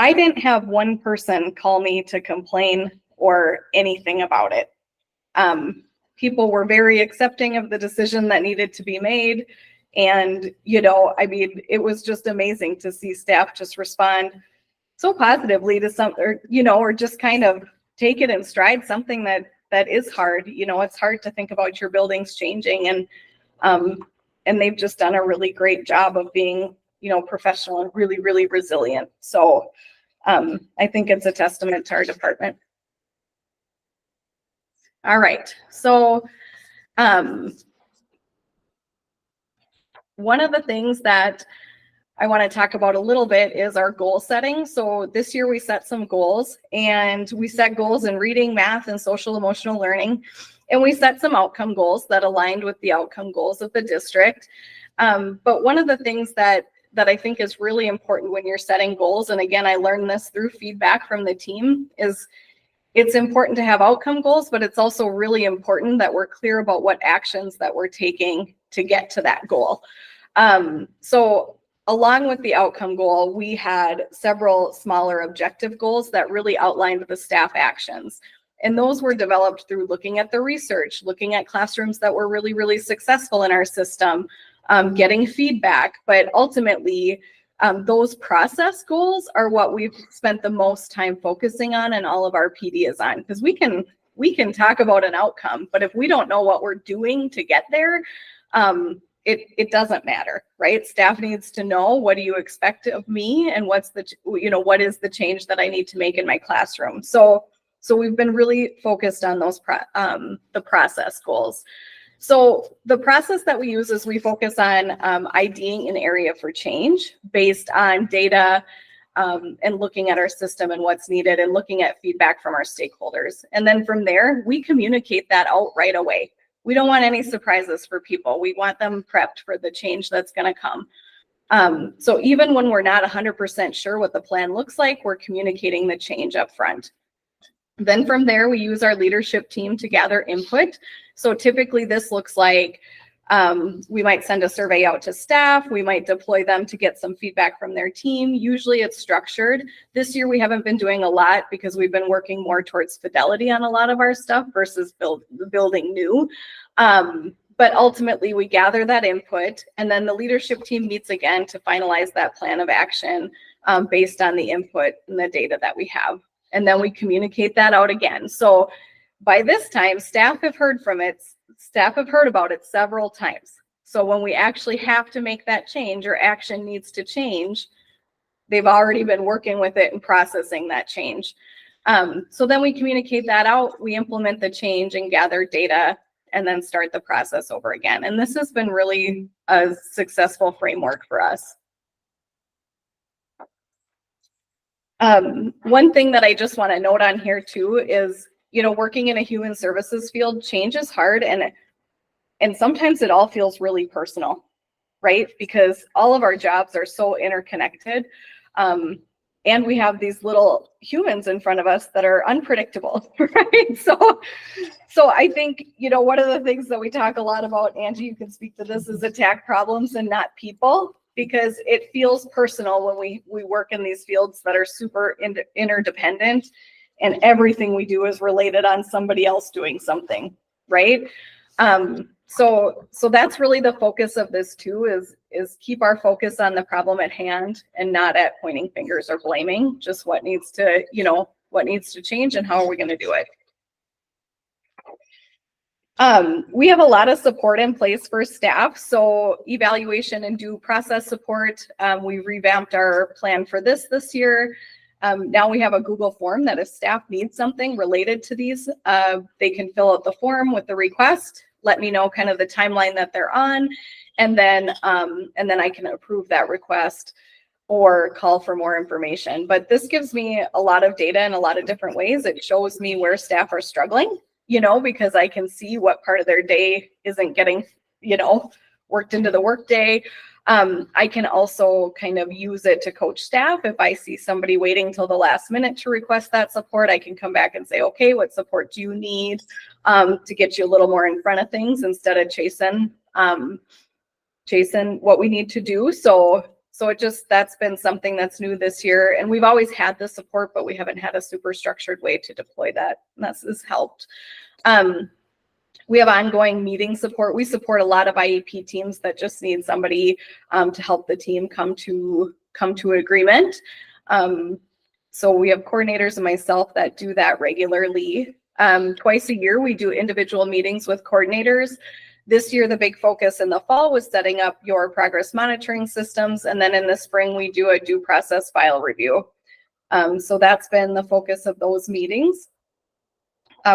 I didn't have one person call me to complain or anything about it. People were very accepting of the decision that needed to be made. And, I mean, it was just amazing to see staff just respond so positively to or just kind of take it in stride, something that is hard. It's hard to think about your buildings changing, and they've just done a really great job of being, professional and really, really resilient. So I think it's a testament to our department. All right. So one of the things that I want to talk about a little bit is our goal setting. So this year we set some goals, and we set goals in reading, math, and social emotional learning. And we set some outcome goals that aligned with the outcome goals of the district. But one of the things that I think is really important when you're setting goals, and again, I learned this through feedback from the team, is it's important to have outcome goals, but it's also really important that we're clear about what actions that we're taking to get to that goal. So along with the outcome goal, we had several smaller objective goals that really outlined the staff actions. And those were developed through looking at the research, looking at classrooms that were really, really successful in our system, getting feedback. But ultimately, those process goals are what we've spent the most time focusing on, and all of our PD is on, because we can talk about an outcome, but if we don't know what we're doing to get there, it doesn't matter, right? Staff needs to know, what do you expect of me, and what is the change that I need to make in my classroom. So we've been really focused on those the process goals. So the process that we use is we focus on IDing an area for change based on data and looking at our system and what's needed, and looking at feedback from our stakeholders. And then from there, we communicate that out right away. We don't want any surprises for people. We want them prepped for the change that's going to come. So even when we're not 100% sure what the plan looks like, we're communicating the change up front. Then from there, we use our leadership team to gather input. So typically this looks like we might send a survey out to staff. We might deploy them to get some feedback from their team. Usually it's structured. This year we haven't been doing a lot because we've been working more towards fidelity on a lot of our stuff versus building new. But ultimately we gather that input, and then the leadership team meets again to finalize that plan of action based on the input and the data that we have. And then we communicate that out again. So by this time, staff have heard about it several times. So when we actually have to make that change, or action needs to change, they've already been working with it and processing that change. So then we communicate that out, we implement the change and gather data, and then start the process over again. And this has been really a successful framework for us. One thing that I just want to note on here too is, working in a human services field, change is hard, and sometimes it all feels really personal, right? Because all of our jobs are so interconnected, and we have these little humans in front of us that are unpredictable, right? So I think, one of the things that we talk a lot about, Angie, you can speak to this, is attack problems and not people. Because it feels personal when we work in these fields that are super interdependent, and everything we do is related on somebody else doing something, right? So that's really the focus of this too, is keep our focus on the problem at hand and not at pointing fingers or blaming, just what needs to change and how are we going to do it. We have a lot of support in place for staff. So evaluation and due process support. We revamped our plan for this year. Now we have a Google form that if staff needs something related to these, they can fill out the form with the request, let me know kind of the timeline that they're on, and then I can approve that request or call for more information. But this gives me a lot of data in a lot of different ways. It shows me where staff are struggling, because I can see what part of their day isn't getting, worked into the workday. I can also kind of use it to coach staff. If I see somebody waiting till the last minute to request that support, I can come back and say, okay, what support do you need to get you a little more in front of things instead of chasing what we need to do. So that's been something that's new this year. And we've always had the support, but we haven't had a super structured way to deploy that. And this has helped. We have ongoing meeting support. We support a lot of IEP teams that just need somebody to help the team come to an agreement. So we have coordinators and myself that do that regularly. Twice a year, we do individual meetings with coordinators. This year, the big focus in the fall was setting up your progress monitoring systems. And then in the spring, we do a due process file review. So that's been the focus of those meetings.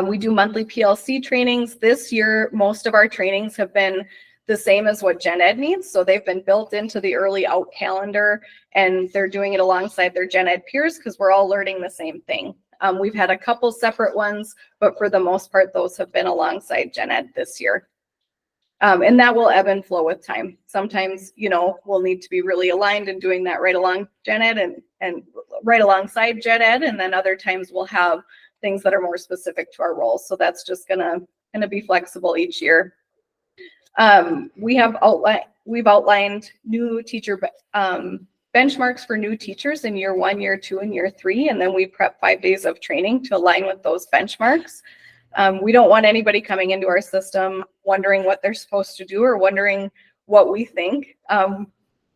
We do monthly PLC trainings. This year, most of our trainings have been the same as what Gen Ed needs. So they've been built into the early out calendar, and they're doing it alongside their Gen Ed peers because we're all learning the same thing. We've had a couple separate ones, but for the most part, those have been alongside Gen Ed this year. And that will ebb and flow with time. Sometimes, you know, we'll need to be really aligned and doing that right along Gen Ed and right alongside Gen Ed. And then other times we'll have things that are more specific to our roles. So that's just gonna be flexible each year. We've outlined new teacher benchmarks for new teachers in year 1, year 2, and year 3. And then we prep 5 days of training to align with those benchmarks. We don't want anybody coming into our system wondering what they're supposed to do or wondering what we think,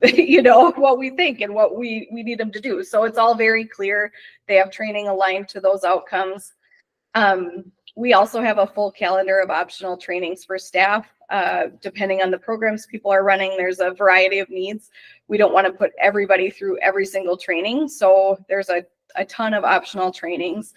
you know, what we think and what we need them to do. So it's all very clear. They have training aligned to those outcomes. We also have a full calendar of optional trainings for staff. Depending on the programs people are running, there's a variety of needs. We don't want to put everybody through every single training. So there's a ton of optional trainings.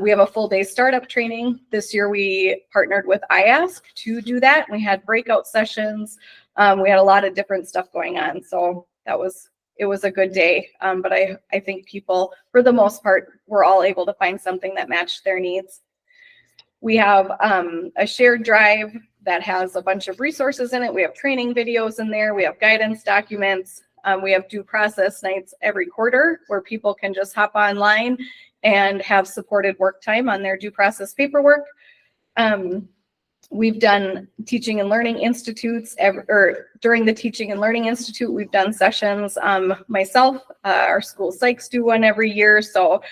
We have a full day startup training. This year we partnered with ISD to do that. We had breakout sessions. We had a lot of different stuff going on. So it was a good day. But I think people, for the most part, were all able to find something that matched their needs. We have a shared drive that has a bunch of resources in it. We have training videos in there. We have guidance documents. We have due process nights every quarter where people can just hop online and have supported work time on their due process paperwork. We've done teaching and learning institutes, during the teaching and learning institute, we've done sessions. Myself, our school psychs do one every year. So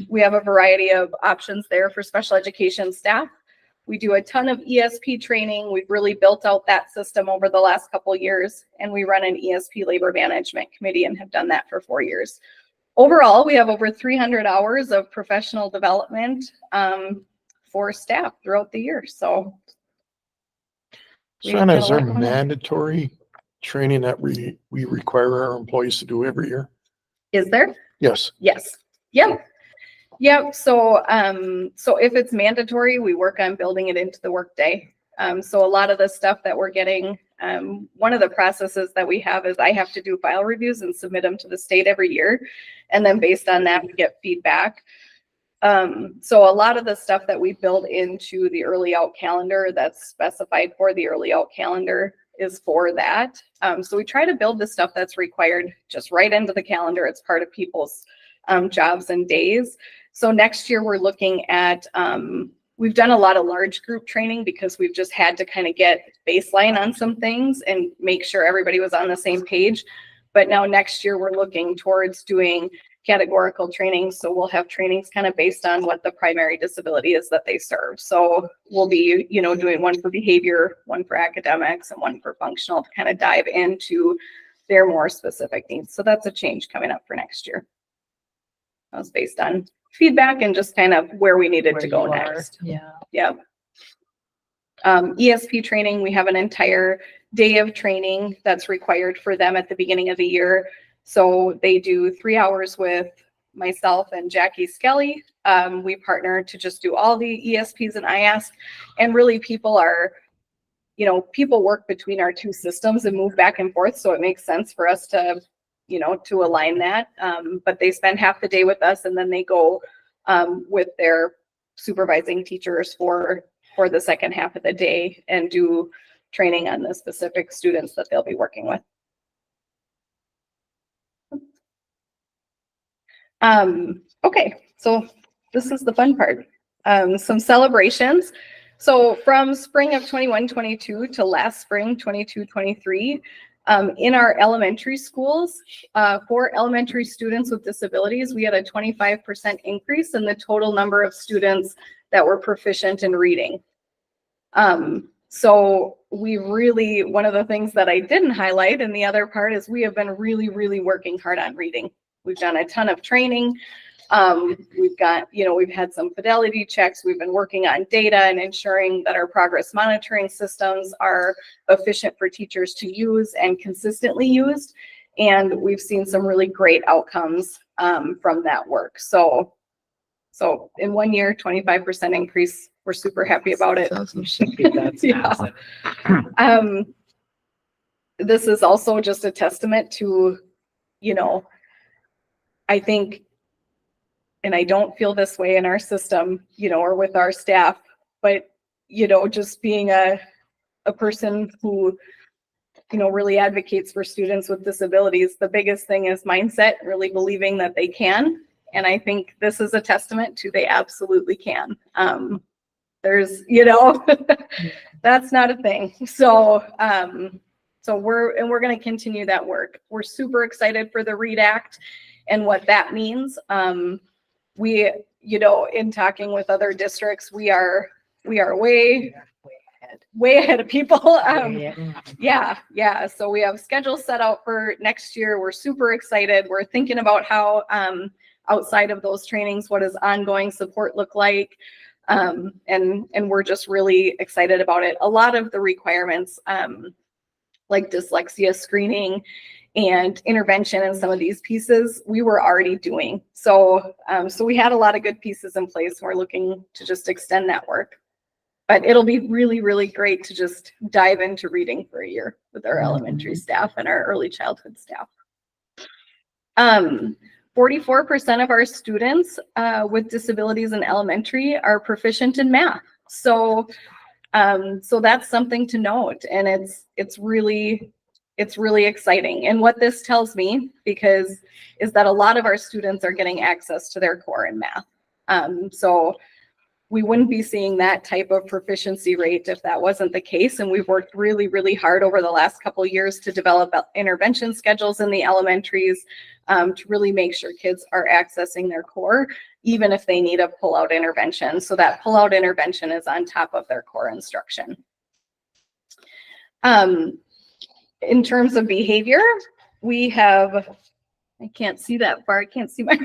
we have a variety of options there for special education staff. We do a ton of ESP training. We've really built out that system over the last couple of years, and we run an ESP labor management committee and have done that for 4 years. Overall, we have over 300 hours of professional development for staff throughout the year. So, Shauna, is there mandatory training that we require our employees to do every year? Is there? Yes. Yes. Yep. Yep. So, so if it's mandatory, we work on building it into the workday. So a lot of the stuff that we're getting, one of the processes that we have is I have to do file reviews and submit them to the state every year. And then based on that, we get feedback. So a lot of the stuff that we build into the early out calendar that's specified for the early out calendar is for that. So we try to build the stuff that's required just right into the calendar. It's part of people's jobs and days. So next year we're looking at, we've done a lot of large group training because we've just had to kind of get baseline on some things and make sure everybody was on the same page. But now next year we're looking towards doing categorical training. So we'll have trainings kind of based on what the primary disability is that they serve. So we'll be, you know, doing one for behavior, one for academics, and one for functional to kind of dive into their more specific needs. So that's a change coming up for next year. That was based on feedback and just kind of where we needed to go next. Yeah. Yeah. ESP training, we have an entire day of training that's required for them at the beginning of the year. So they do 3 hours with myself and Jackie Skelly. We partner to just do all the ESPs and ISD. And really people are, you know, people work between our two systems and move back and forth. So it makes sense for us to, you know, to align that. But they spend half the day with us and then they go with their supervising teachers for the second half of the day and do training on the specific students that they'll be working with. Okay, so this is the fun part. Some celebrations. So from spring of 21-22 to last spring 22-23, in our elementary schools, for elementary students with disabilities, we had a 25% increase in the total number of students that were proficient in reading. So we really, one of the things that I didn't highlight in the other part is we have been really, really working hard on reading. We've done a ton of training. We've got, we've had some fidelity checks. We've been working on data and ensuring that our progress monitoring systems are efficient for teachers to use and consistently used. And we've seen some really great outcomes from that work. So in 1 year, 25% increase. We're super happy about it. That's Yeah. massive. This is also just a testament to, I think, and I don't feel this way in our system, or with our staff, but, just being a person who, really advocates for students with disabilities, the biggest thing is mindset, really believing that they can. And I think this is a testament to they absolutely can. There's, that's not a thing. So, we're going to continue that work. We're super excited for the READ Act and what that means. We, in talking with other districts, we are way ahead of people. Yeah. So we have schedules set out for next year. We're super excited. We're thinking about how, outside of those trainings, what does ongoing support look like? And we're just really excited about it. A lot of the requirements, like dyslexia screening and intervention and some of these pieces we were already doing. So we had a lot of good pieces in place. We're looking to just extend that work. But it'll be really, really great to just dive into reading for a year with our elementary staff and our early childhood staff. 44% of our students with disabilities in elementary are proficient in math. So that's something to note, and it's really exciting. And what this tells me is that a lot of our students are getting access to their core in math. So we wouldn't be seeing that type of proficiency rate if that wasn't the case. And we've worked really, really hard over the last couple of years to develop intervention schedules in the elementaries to really make sure kids are accessing their core, even if they need a pull-out intervention. So that pull-out intervention is on top of their core instruction. In terms of behavior, we have, I can't see that far. I can't see my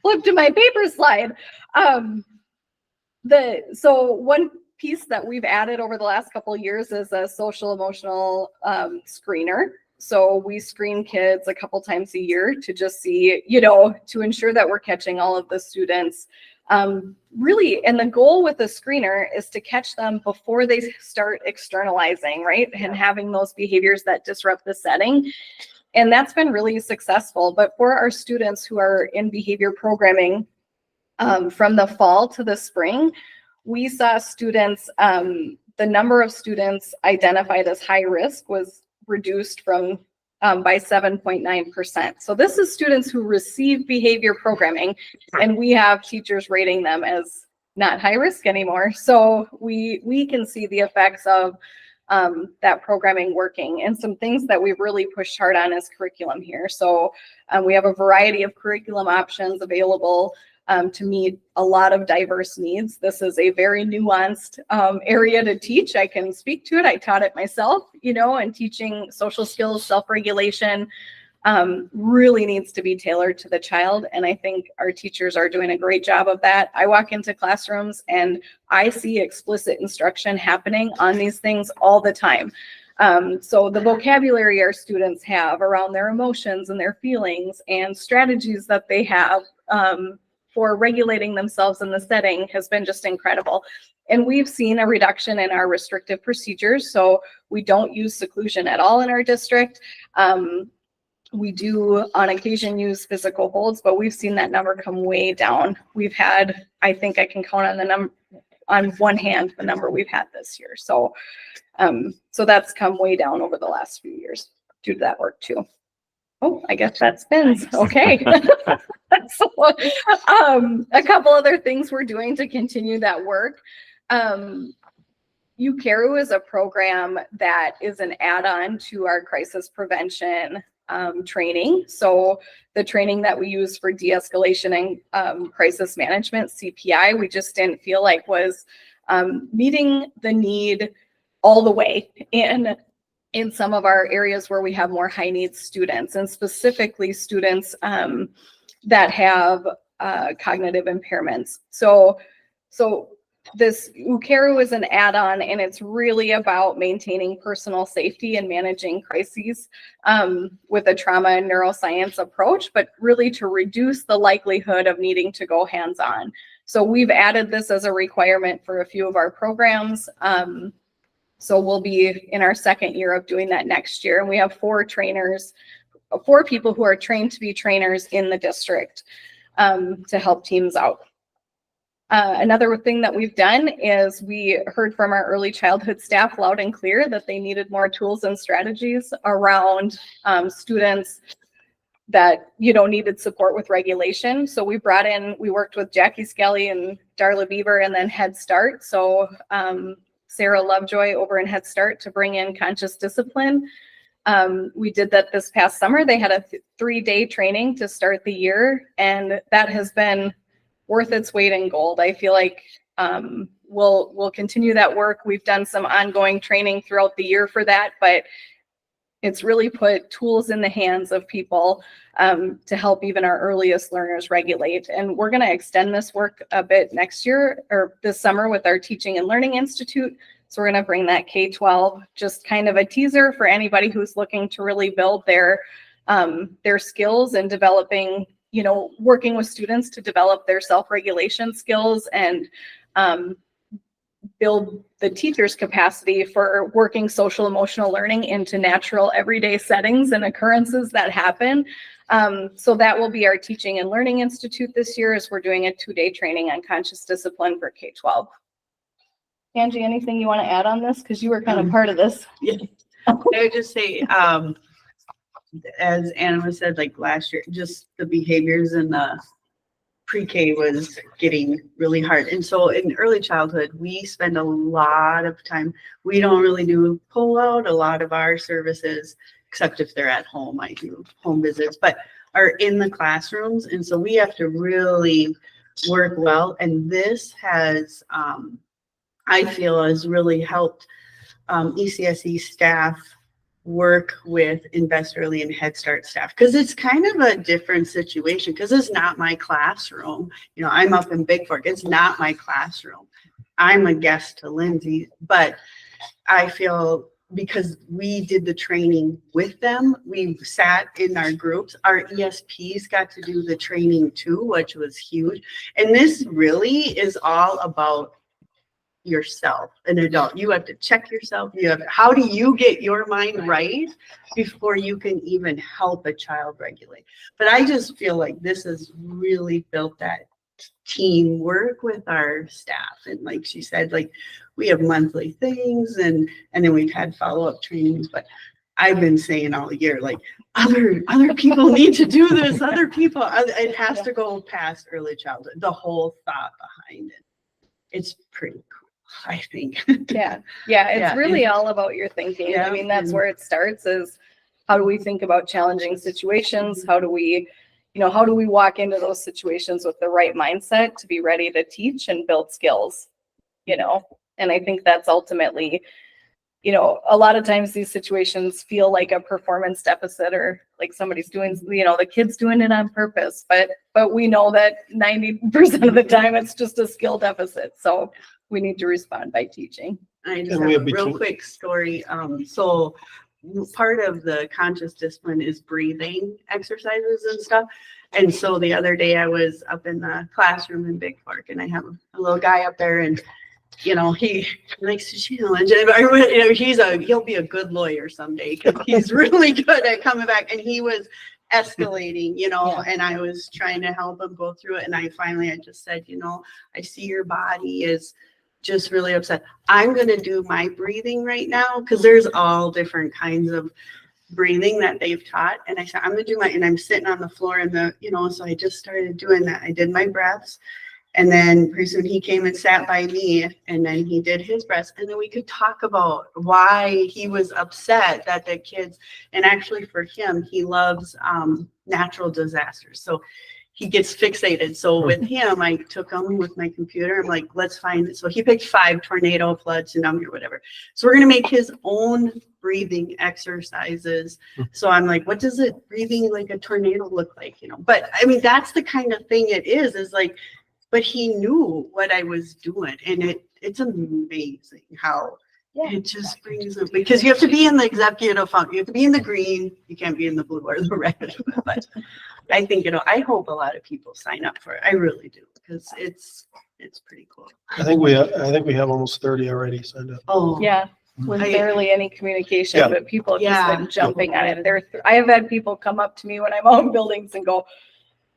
flip to my paper slide. So one piece that we've added over the last couple of years is a social emotional screener. So we screen kids a couple times a year to just see, to ensure that we're catching all of the students. Really, and the goal with the screener is to catch them before they start externalizing, right? And having those behaviors that disrupt the setting. And that's been really successful. But for our students who are in behavior programming from the fall to the spring, we saw students, the number of students identified as high risk was reduced from by 7.9%. So this is students who receive behavior programming, and we have teachers rating them as not high risk anymore. So we can see the effects of that programming working, and some things that we've really pushed hard on is curriculum here. So we have a variety of curriculum options available to meet a lot of diverse needs. This is a very nuanced area to teach. I can speak to it. I taught it myself, and teaching social skills, self-regulation really needs to be tailored to the child. And I think our teachers are doing a great job of that. I walk into classrooms and I see explicit instruction happening on these things all the time. So the vocabulary our students have around their emotions and their feelings and strategies that they have for regulating themselves in the setting has been just incredible. And we've seen a reduction in our restrictive procedures. So we don't use seclusion at all in our district. We do on occasion use physical holds, but we've seen that number come way down. We've had, I think I can count on the number on one hand, the number we've had this year. So, so that's come way down over the last few years due to that work too. Oh, I guess that spins. Okay. So, a couple other things we're doing to continue that work. UCARU is a program that is an add-on to our crisis prevention training. So the training that we use for de-escalation and crisis management, CPI, we just didn't feel like was meeting the need all the way in some of our areas where we have more high needs students, and specifically students that have cognitive impairments. So this UCARU is an add-on, and it's really about maintaining personal safety and managing crises with a trauma and neuroscience approach, but really to reduce the likelihood of needing to go hands-on. So we've added this as a requirement for a few of our programs. So we'll be in our second year of doing that next year. And we have 4 people who are trained to be trainers in the district to help teams out. Another thing that we've done is we heard from our early childhood staff loud and clear that they needed more tools and strategies around students that, needed support with regulation. So we worked with Jackie Skelly and Darla Beaver and then Head Start. So Sarah Lovejoy over in Head Start to bring in conscious discipline. We did that this past summer. They had a 3-day training to start the year, and that has been worth its weight in gold. I feel like we'll continue that work. We've done some ongoing training throughout the year for that, but it's really put tools in the hands of people to help even our earliest learners regulate. And we're going to extend this work a bit next year or this summer with our Teaching and Learning Institute. So we're going to bring that K-12, just kind of a teaser for anybody who's looking to really build their skills and developing, working with students to develop their self-regulation skills and build the teacher's capacity for working social emotional learning into natural everyday settings and occurrences that happen. So that will be our Teaching and Learning Institute this year, as we're doing a 2-day training on conscious discipline for K-12. Angie, anything you want to add on this? Because you were kind of part of this. Yeah. I would just say, as Anna said, like last year, just the behaviors in the pre-K was getting really hard. And so in early childhood, we spend a lot of time, we don't really do pull out a lot of our services, except if they're at home. I do home visits, but are in the classrooms. And so we have to really work well. And this has, I feel, has really helped ECSE staff work with Invest Early and Head Start staff, because it's kind of a different situation, because it's not my classroom. I'm up in Big Fork. It's not my classroom. I'm a guest to Lindsay, but I feel because we did the training with them, we sat in our groups, our ESPs got to do the training too, which was huge. And this really is all about yourself, an adult. You have to check yourself. How do you get your mind right before you can even help a child regulate? But I just feel like this has really built that teamwork with our staff. And like she said, like we have monthly things and then we've had follow-up trainings, but I've been saying all year, like other people need to do this. Other people, it has to go past early childhood, the whole thought behind it. It's pretty cool, I think. Yeah. It's really all about your thinking. Yeah. I mean, that's where it starts, is how do we think about challenging situations? How do we walk into those situations with the right mindset to be ready to teach and build skills, and I think that's ultimately, a lot of times these situations feel like a performance deficit, or like somebody's doing, the kid's doing it on purpose, but we know that 90% of the time it's just a skill deficit. So we need to respond by teaching. I just And have we a have real between- quick story. So part of the conscious discipline is breathing exercises and stuff. And so the other day I was up in the classroom in Big Fork, and I have a little guy up there, and he likes to challenge. He'll be a good lawyer someday, because he's really good at coming back. And he was escalating, and I was trying to help him go through it. And I just said, I see your body is just really upset. I'm going to do my breathing right now, because there's all different kinds of breathing that they've taught. And I said, I'm going to do and I'm sitting on the floor so I just started doing that. I did my breaths. And then pretty soon he came and sat by me, and then he did his breaths. And then we could talk about why he was upset that the kids, and actually for him, he loves natural disasters. So he gets fixated. So with him, I took him with my computer. I'm like, let's find it. So he picked 5 tornado, flood, tsunami, or whatever. So we're going to make his own breathing exercises. So I'm like, what does it breathing like a tornado look like? You know, but I mean, that's the kind of thing it is like, but he knew what I was doing. And it's amazing how it just brings up, because you have to be in the executive function, you have to be in the green, you can't be in the blue or the red. But I think, I hope a lot of people sign up for it. I really do, because it's pretty cool. I think we have almost 30 already signed up. Oh, Yeah, with I- barely any communication, Yeah. but people have just Yeah. been jumping on it. I have had people come up to me when I'm out in buildings and go,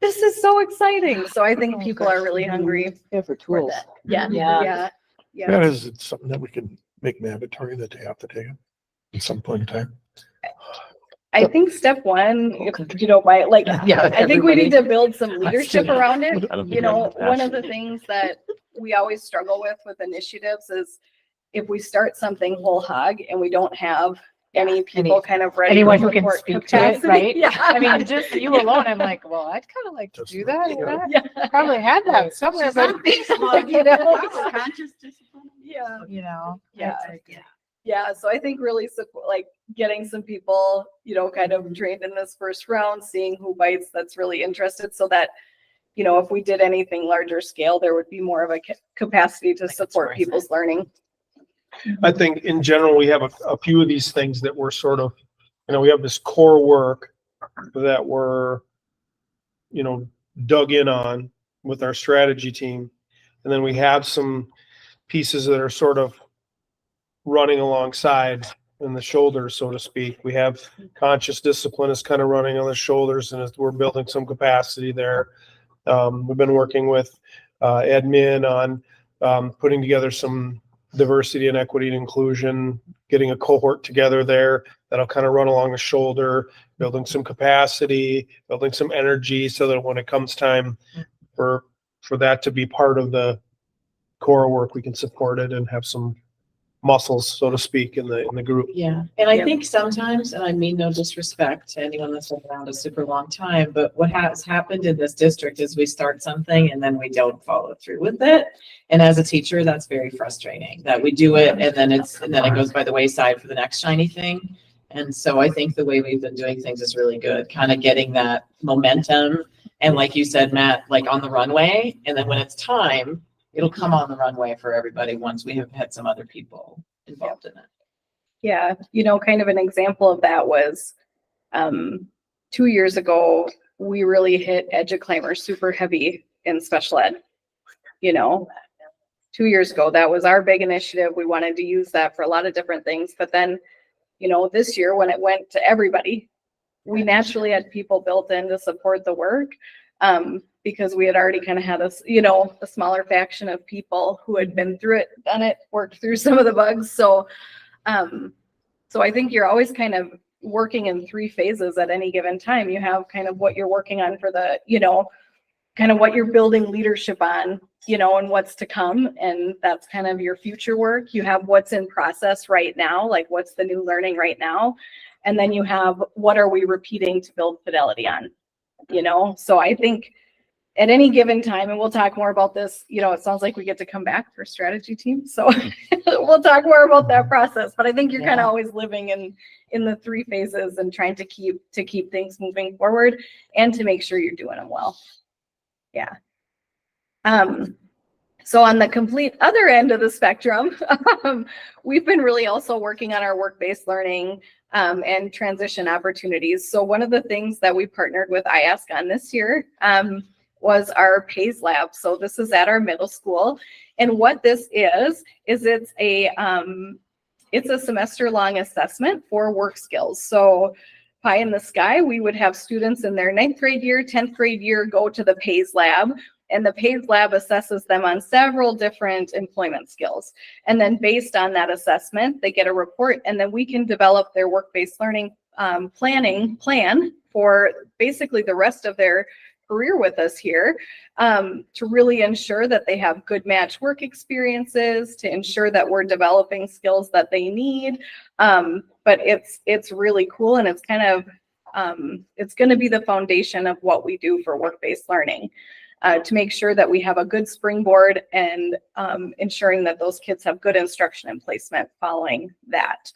this is so exciting. So I think people are really hungry Yeah, for for tools. that. Yeah, Yeah. yeah, yeah. That is something that we can make mandatory that they have to take it at some point in time. I think step one, if you don't mind, like, Yeah, I think we need to build some Let's leadership do it. around it. I don't think You know, we have one of the capacity. things that we always struggle with initiatives is if we start something whole hog and we don't have any people kind of ready. Anyone to who can support speak to it, capacity. right? Yeah. I mean, just you alone, I'm like, well, I'd kind of like to do that. Yeah. Probably had that somewhere, She's but on Facebook. you know, Conscious discipline. Yeah. you know, Yeah. Yeah. Yeah, so I think really support, like getting some people, kind of trained in this first round, seeing who bites that's really interested so that, if we did anything larger scale, there would be more of a capacity to support people's learning. I think in general, we have a few of these things that we're sort of, we have this core work that we're, dug in on with our strategy team. And then we have some pieces that are sort of running alongside in the shoulders, so to speak. We have conscious discipline is kind of running on the shoulders, and we're building some capacity there. We've been working with admin on putting together some diversity and equity and inclusion, getting a cohort together there that'll kind of run along the shoulder, building some capacity, building some energy, so that when it comes time for that to be part of the core work, we can support it and have some muscles, so to speak, in the group. Yeah, and I Yeah. think sometimes, and I mean no disrespect to anyone that's been around a super long time, but what has happened in this district is we start something and then we don't follow through with it. And as a teacher, that's very frustrating that we do it and then it goes by the wayside for the next shiny thing. And so I think the way we've been doing things is really good, kind of getting that momentum. And like you said, Matt, like on the runway, and then when it's time, it'll come on the runway for everybody once we have had some other people involved in it. Yeah, kind of an example of that was 2 years ago, we really hit EduClimber super heavy in special ed. 2 years ago, that was our big initiative. We wanted to use that for a lot of different things. But then, this year when it went to everybody, we naturally had people built in to support the work. Because we had already kind of had a smaller faction of people who had been through it, done it, worked through some of the bugs. So I think you're always kind of working in 3 phases at any given time. You have kind of what you're working on for the, kind of what you're building leadership on, and what's to come. And that's kind of your future work. You have what's in process right now, like what's the new learning right now. And then you have what are we repeating to build fidelity on, So I think at any given time, and we'll talk more about this, it sounds like we get to come back for strategy team. So we'll talk more about that process, but I think you're kind of always living in the 3 phases and trying to keep things moving forward and to make sure you're doing them well. Yeah. So on the complete other end of the spectrum, we've been really also working on our work-based learning and transition opportunities. So one of the things that we partnered with ISD on this year was our PACE lab. So this is at our middle school. And what this is it's a semester-long assessment for work skills. So pie in the sky, we would have students in their 9th grade year, 10th grade year go to the PACE lab. And the PACE lab assesses them on several different employment skills. And then based on that assessment, they get a report, and then we can develop their work-based learning plan for basically the rest of their career with us here, to really ensure that they have good match work experiences, to ensure that we're developing skills that they need. But it's really cool, and it's kind of it's going to be the foundation of what we do for work-based learning. To make sure that we have a good springboard and ensuring that those kids have good instruction and placement following that.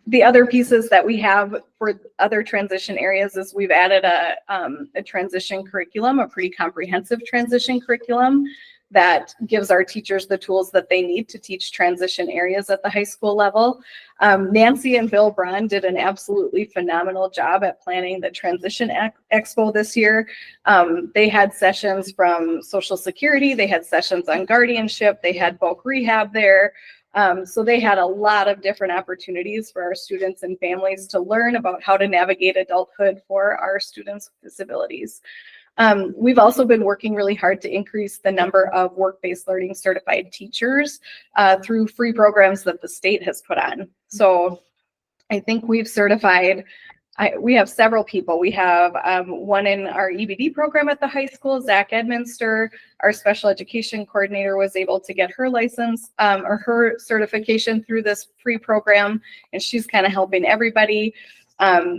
The other pieces that we have for other transition areas is we've added a transition curriculum, a pretty comprehensive transition curriculum that gives our teachers the tools that they need to teach transition areas at the high school level. Nancy and Bill Braun did an absolutely phenomenal job at planning the Transition Expo this year. They had sessions from Social Security, they had sessions on guardianship, they had bulk rehab there. So they had a lot of different opportunities for our students and families to learn about how to navigate adulthood for our students with disabilities. We've also been working really hard to increase the number of work-based learning certified teachers through free programs that the state has put on. So I think we've certified, we have several people. We have one in our EBD program at the high school, Zach Edminster. Our special education coordinator was able to get her license or her certification through this free program, and she's kind of helping everybody.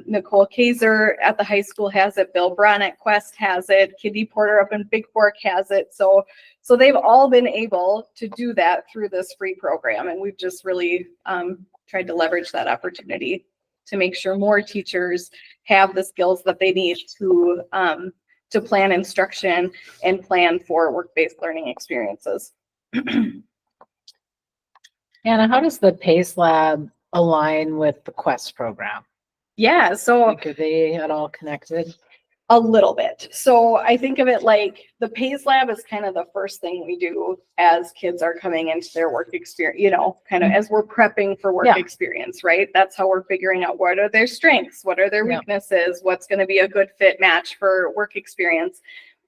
Nicole Kaiser at the high school has it. Bill Braun at Quest has it. Kitty Porter up in Big Fork has it. So they've all been able to do that through this free program. And we've just really tried to leverage that opportunity to make sure more teachers have the skills that they need to plan instruction and plan for work-based learning experiences. Anna, how does the PACE Lab align with the Quest program? Yeah, so Like, are they at all connected? a little bit. So I think of it like the PACE Lab is kind of the first thing we do as kids are coming into their work experience, you know, kind of as we're prepping for work Yeah. experience, right? That's how we're figuring out what are their strengths, what are their Yeah. weaknesses, what's going to be a good fit match for work experience.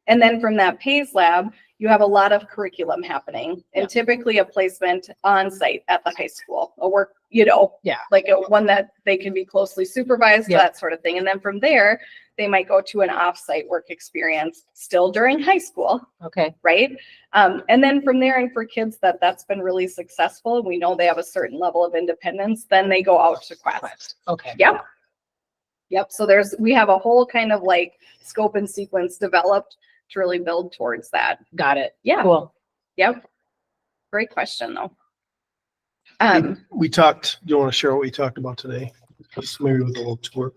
And then from that PACE Lab, you have a lot of curriculum happening and Yeah. typically a placement on site at the high school, a work, you know, Yeah. like one that they can be closely supervised, Yeah. that sort of thing. And then from there, they might go to an off-site work experience still during high school, Okay. right? And then from there, and for kids that's been really successful, we know they have a certain level of independence, then they go out to Quest. Okay. Yep. So we have a whole kind of like scope and sequence developed to really build towards that. Got it. Yeah. Cool. Yep. Great question though. We talked, do you want to share what we talked about today? Just maybe with a little tour.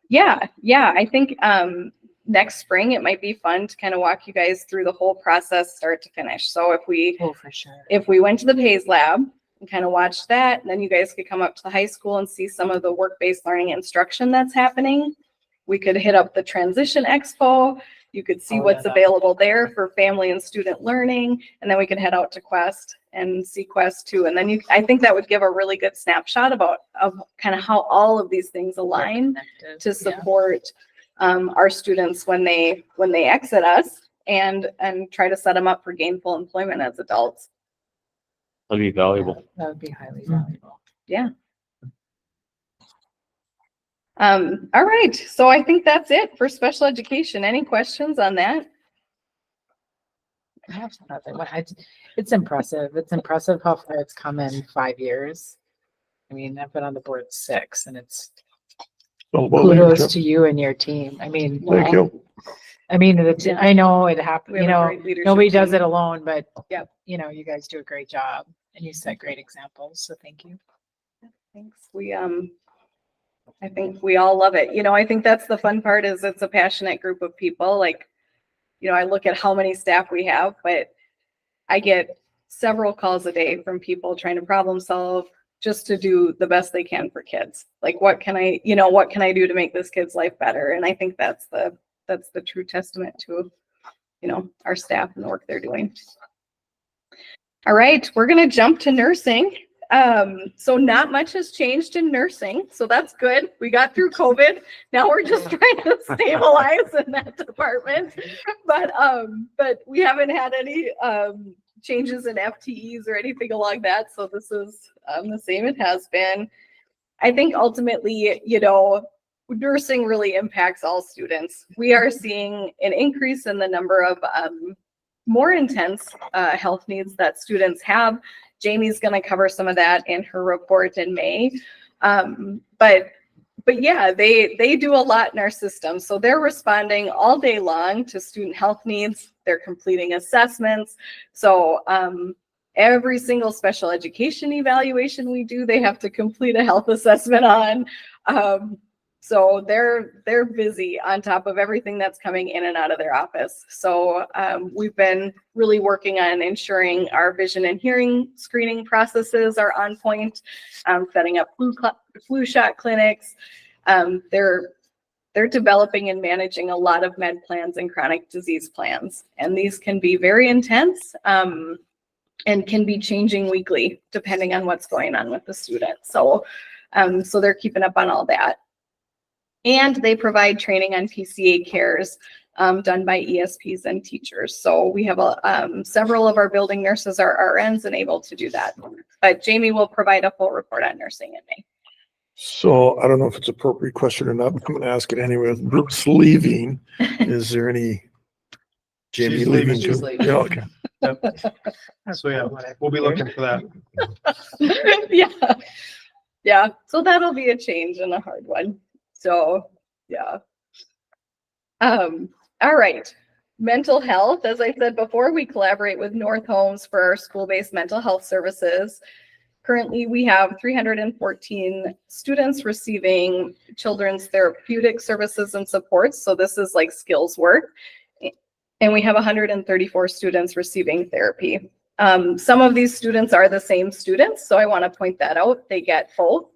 Yeah. I think next spring it might be fun to kind of walk you guys through the whole process start to finish. So if we For sure. went to the PACE Lab and kind of watched that, and then you guys could come up to the high school and see some of the work-based learning instruction that's happening. We could hit up the Transition Expo. You could see what's available there for family and student learning. And then we could head out to Quest and see Quest too. And then I think that would give a really good snapshot of kind of how all of these things align to support our students when they exit us and try to set them up for gainful employment as adults. That'll be valuable. That would be highly valuable. Yeah. All right. So I think that's it for special education. Any questions on that? I have nothing. It's impressive. It's impressive how far it's come in 5 years. I mean, I've been on the board 6, and it's Well, kudos to you and your team. I mean, Thank you. I mean, I know it happens, We you have a know, great leadership nobody does team. it alone, but Yep. you know, you guys do a great job and you set great examples. So thank you. Thanks. I think we all love it. You know, I think that's the fun part is it's a passionate group of people. Like, you know, I look at how many staff we have, but I get several calls a day from people trying to problem solve just to do the best they can for kids. Like, what can I do to make this kid's life better? And I think that's the true testament to, you know, our staff and the work they're doing. All right, we're going to jump to nursing. So not much has changed in nursing. So that's good. We got through COVID. Now we're just trying to stabilize in that department. But we haven't had any changes in FTEs or anything along that. So this is the same it has been. I think ultimately, you know, nursing really impacts all students. We are seeing an increase in the number of more intense health needs that students have. Jamie's going to cover some of that in her report in May. But but yeah, they do a lot in our system. So they're responding all day long to student health needs. They're completing assessments. So every single special education evaluation we do, they have to complete a health assessment on. So they're busy on top of everything that's coming in and out of their office. So we've been really working on ensuring our vision and hearing screening processes are on point, setting up flu shot clinics. They're developing and managing a lot of med plans and chronic disease plans. And these can be very intense and can be changing weekly depending on what's going on with the student. So they're keeping up on all that. And they provide training on PCA cares done by ESPs and teachers. So we have several of our building nurses are RNs and able to do that. But Jamie will provide a full report on nursing in May. So I don't know if it's an appropriate question or not, but I'm gonna ask it anyway. With Brooke's leaving, is there any Jamie She's leaving leaving. too? She's leaving. Yeah, okay. So yeah, we'll be looking for that. Yeah. Yeah. So that'll be a change and a hard one. So yeah. All right. Mental health, as I said before, we collaborate with North Homes for our school-based mental health services. Currently, we have 314 students receiving children's therapeutic services and supports. So this is like skills work. And we have 134 students receiving therapy. Some of these students are the same students. So I want to point that out. They get both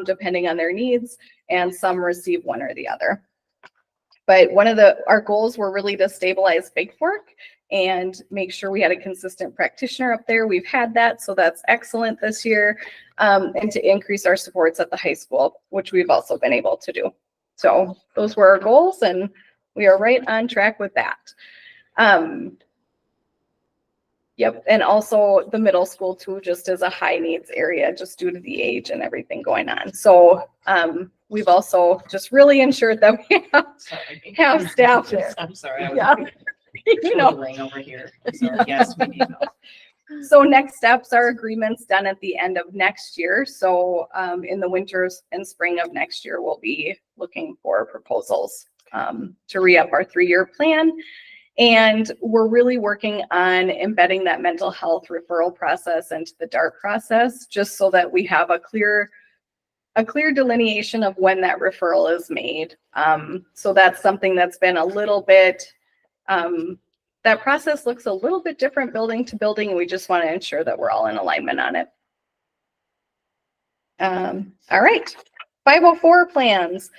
depending on their needs, and some receive one or the other. But our goals were really to stabilize Big Fork and make sure we had a consistent practitioner up there. We've had that, so that's excellent this year. And to increase our supports at the high school, which we've also been able to do. So those were our goals, and we are right on track with that. Yep, and also the middle school too, just as a high needs area, just due to the age and everything going on. So we've also just really ensured that we have staff there. I'm sorry. Yeah, you know. Laying over here. So yes, we need help. So next steps are agreements done at the end of next year. So in the winters and spring of next year, we'll be looking for proposals to re-up our 3-year plan. And we're really working on embedding that mental health referral process into the DART process, just so that we have a clear delineation of when that referral is made. So that's something that's been a little bit, that process looks a little bit different building to building, and we just want to ensure that we're all in alignment on it. All right, 504 plans.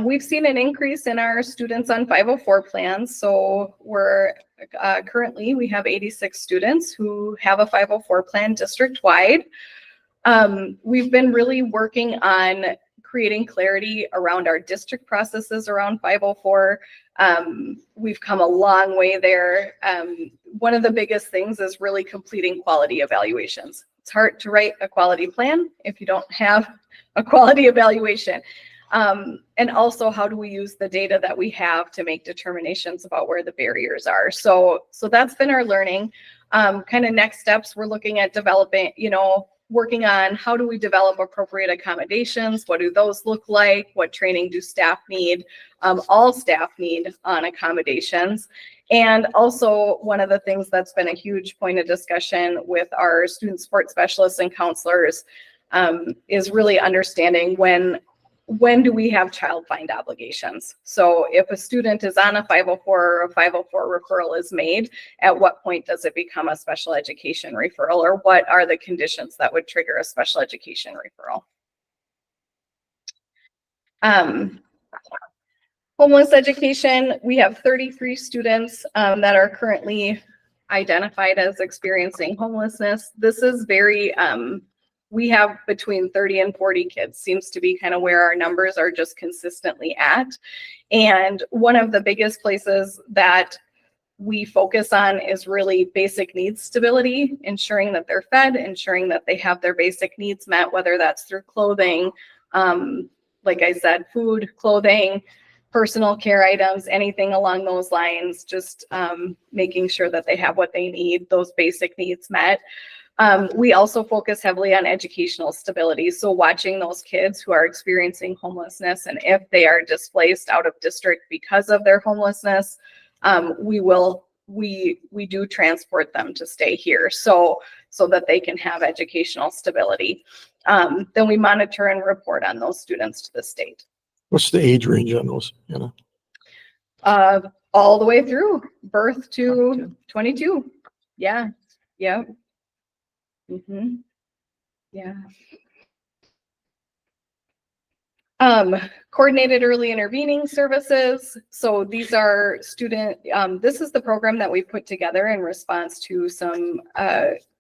We've seen an increase in our students on 504 plans. So we're currently, we have 86 students who have a 504 plan district-wide. We've been really working on creating clarity around our district processes around 504. We've come a long way there. One of the biggest things is really completing quality evaluations. It's hard to write a quality plan if you don't have a quality evaluation. And also, how do we use the data that we have to make determinations about where the barriers are? So that's been our learning. Kind of next steps, we're looking at developing, working on how do we develop appropriate accommodations? What do those look like? What training do staff need? All staff need on accommodations. And also, one of the things that's been a huge point of discussion with our student support specialists and counselors is really understanding when do we have child find obligations? So if a student is on a 504 or a 504 referral is made, at what point does it become a special education referral, or what are the conditions that would trigger a special education referral? Homeless education, we have 33 students that are currently identified as experiencing homelessness. This is very, we have between 30 and 40 kids, seems to be kind of where our numbers are just consistently at. And one of the biggest places that we focus on is really basic needs stability, ensuring that they're fed, ensuring that they have their basic needs met, whether that's through clothing, like I said, food, clothing, personal care items, anything along those lines, just making sure that they have what they need, those basic needs met. We also focus heavily on educational stability. So watching those kids who are experiencing homelessness, and if they are displaced out of district because of their homelessness, we do transport them to stay here so that they can have educational stability. Then we monitor and report on those students to the state. What's the age range on those, you know? All the way through birth to 22. Yeah. Yep. Mm-hmm. Yeah. Coordinated early intervening services. So these are this is the program that we put together in response to some,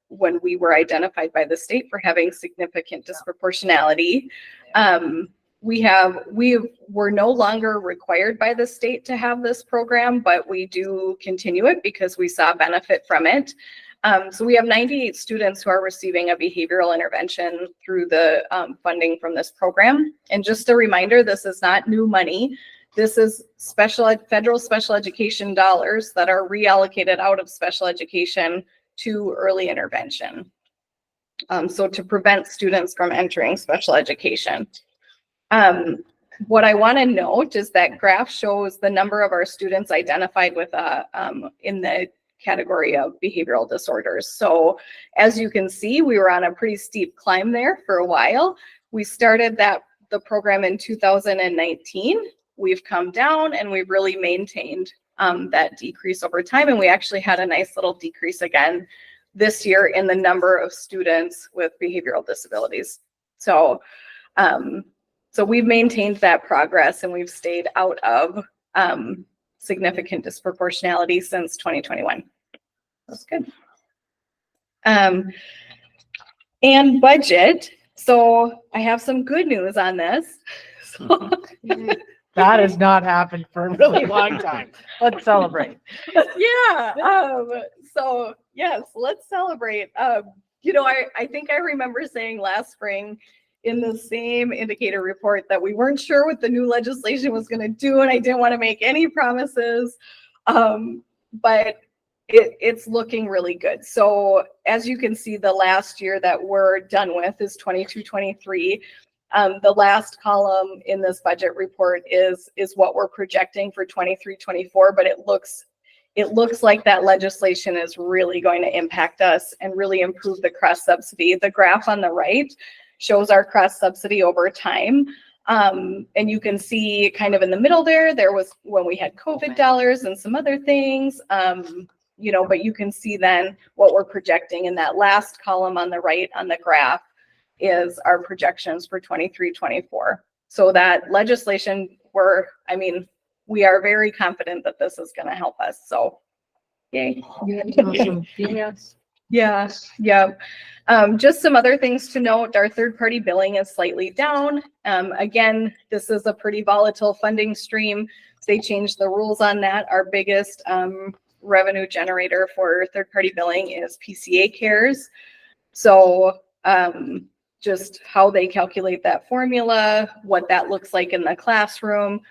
when we were identified by the state for having significant disproportionality. We're no longer required by the state to have this program, but we do continue it because we saw benefit from it. So we have 98 students who are receiving a behavioral intervention through the funding from this program. And just a reminder, this is not new money. This is federal special education dollars that are reallocated out of special education to early intervention. So to prevent students from entering special education. What I want to note is that graph shows the number of our students identified with in the category of behavioral disorders. So as you can see, we were on a pretty steep climb there for a while. We started the program in 2019. We've come down and we've really maintained that decrease over time. And we actually had a nice little decrease again this year in the number of students with behavioral disabilities. So we've maintained that progress and we've stayed out of significant disproportionality since 2021. That's good. And budget. So I have some good news on this. So, That has not happened for a really long time. Let's celebrate. yeah. So yes, let's celebrate. I think I remember saying last spring in the same indicator report that we weren't sure what the new legislation was going to do, and I didn't want to make any promises. But it's looking really good. So as you can see, the last year that we're done with is 22-23. The last column in this budget report is what we're projecting for 23-24, but it looks like that legislation is really going to impact us and really improve the cross subsidy. The graph on the right shows our cross subsidy over time. And you can see kind of in the middle there was when we had COVID dollars and some other things, but you can see then what we're projecting in that last column on the right on the graph is our projections for 23-24. So that legislation, we are very confident that this is going to help us. So yay. Yes. Yeah. Just some other things to note. Our third-party billing is slightly down. Again, this is a pretty volatile funding stream. They changed the rules on that. Our biggest revenue generator for third-party billing is PCA cares. So just how they calculate that formula, what that looks like in the classroom,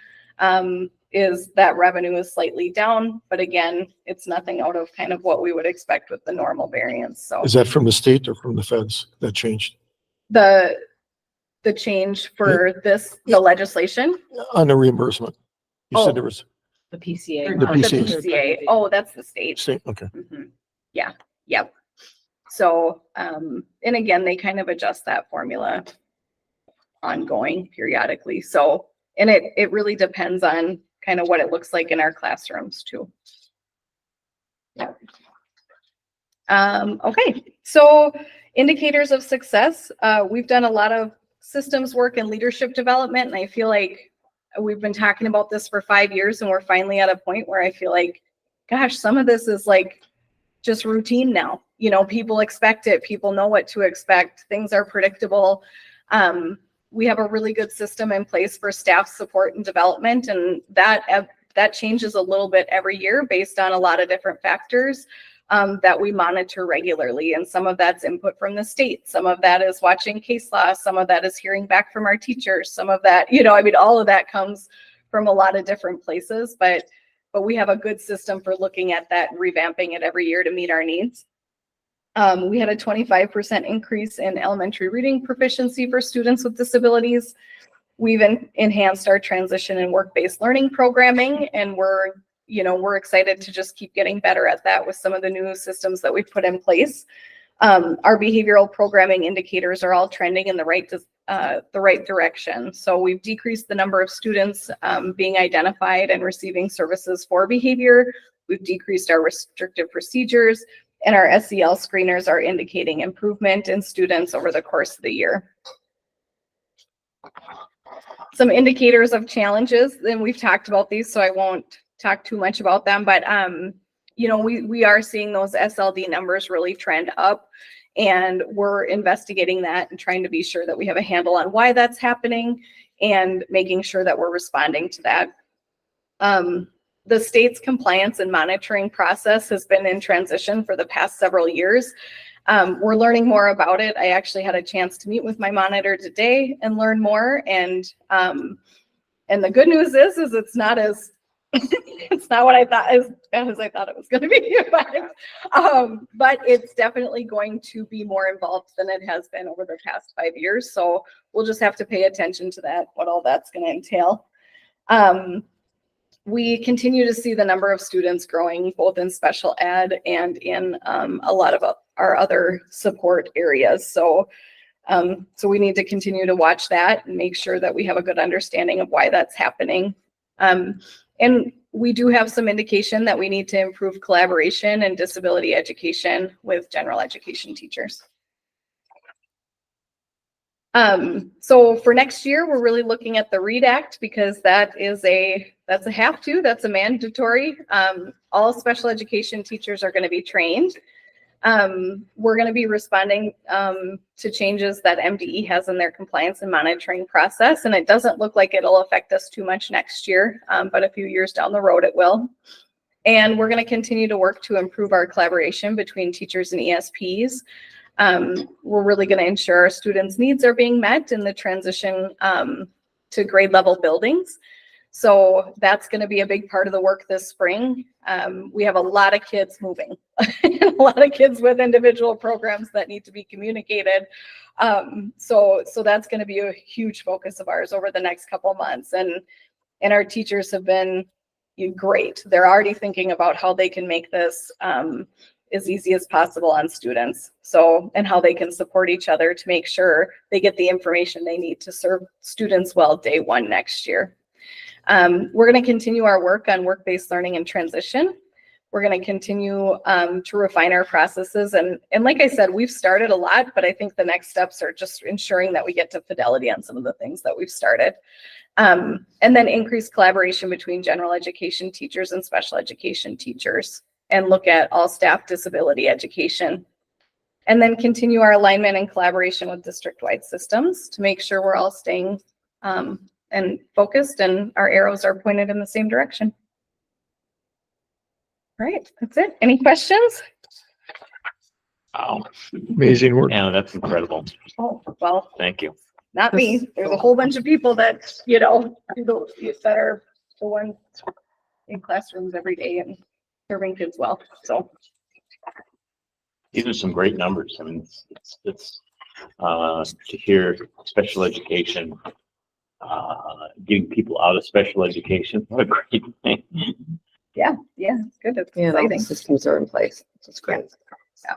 is that revenue is slightly down, but again, it's nothing out of kind of what we would expect with the normal variance. So Is that from the state or from the feds that changed? the change for the legislation, On the reimbursement? You said there was The PCA. The the PCA. PCA. Oh, that's the state. state, okay. Mhm. Yeah. Yep. So, and again, they kind of adjust that formula ongoing periodically. So, and it really depends on kind of what it looks like in our classrooms too. Yeah. Okay. So indicators of success. We've done a lot of systems work and leadership development, and I feel like we've been talking about this for 5 years and we're finally at a point where I feel like, gosh, some of this is like just routine now. People expect it. People know what to expect. Things are predictable. We have a really good system in place for staff support and development, and that changes a little bit every year based on a lot of different factors that we monitor regularly. And some of that's input from the state. Some of that is watching case law. Some of that is hearing back from our teachers. Some of that, all of that comes from a lot of different places, but we have a good system for looking at that and revamping it every year to meet our needs. We had a 25% increase in elementary reading proficiency for students with disabilities. We've enhanced our transition and work-based learning programming, and we're excited to just keep getting better at that with some of the new systems that we've put in place. Our behavioral programming indicators are all trending in the right direction. So we've decreased the number of students being identified and receiving services for behavior. We've decreased our restrictive procedures, and our SEL screeners are indicating improvement in students over the course of the year. Some indicators of challenges, and we've talked about these, so I won't talk too much about them, but we are seeing those SLD numbers really trend up, and we're investigating that and trying to be sure that we have a handle on why that's happening and making sure that we're responding to that. The state's compliance and monitoring process has been in transition for the past several years. We're learning more about it. I actually had a chance to meet with my monitor today and learn more. And the good news is it's not as it's not what I thought as I thought it was going to be, but it's definitely going to be more involved than it has been over the past 5 years. So we'll just have to pay attention to that, what all that's going to entail. We continue to see the number of students growing both in special ed and in a lot of our other support areas. So we need to continue to watch that and make sure that we have a good understanding of why that's happening. And we do have some indication that we need to improve collaboration and disability education with general education teachers. So for next year, we're really looking at the READ Act because that's a mandatory. All special education teachers are going to be trained. We're going to be responding to changes that MDE has in their compliance and monitoring process, and it doesn't look like it'll affect us too much next year, but a few years down the road it will. And we're going to continue to work to improve our collaboration between teachers and ESPs. We're really going to ensure our students' needs are being met in the transition to grade level buildings. So that's going to be a big part of the work this spring. We have a lot of kids moving, a lot of kids with individual programs that need to be communicated. So that's going to be a huge focus of ours over the next couple of months. And our teachers have been great. They're already thinking about how they can make this as easy as possible on students. And how they can support each other to make sure they get the information they need to serve students well day one next year. We're going to continue our work on work-based learning and transition. We're going to continue to refine our processes. And like I said, we've started a lot, but I think the next steps are just ensuring that we get to fidelity on some of the things that we've started. And then increase collaboration between general education teachers and special education teachers, and look at all staff disability education. And then continue our alignment and collaboration with district-wide systems to make sure we're all staying and focused and our arrows are pointed in the same direction. All right, that's it. Any questions? Wow. Amazing work. Yeah, that's incredible. Oh, well, Thank you. not me. There's a whole bunch of people that, that are the ones in classrooms every day and serving kids well. So These are some great numbers. I mean, it's to hear special education, getting people out of special education. What a great thing. yeah, it's good. It's Yeah, exciting. the systems are in place. It's great. Yeah.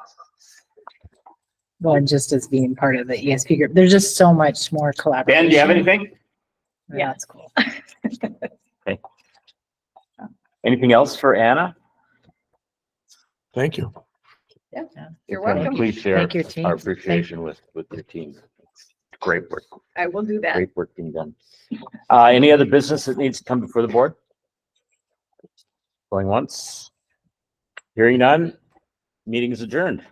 Well, and just as being part of the ESP group, there's just so much more collaboration. Ben, do you have anything? Yeah, that's cool. Anything else for Anna? Thank you. You're Can you welcome. Please share Thank your team. our appreciation with your team. It's great work. I will do that. Great work being done. Any other business that needs to come before the board? Going once? Hearing none? Meeting is adjourned.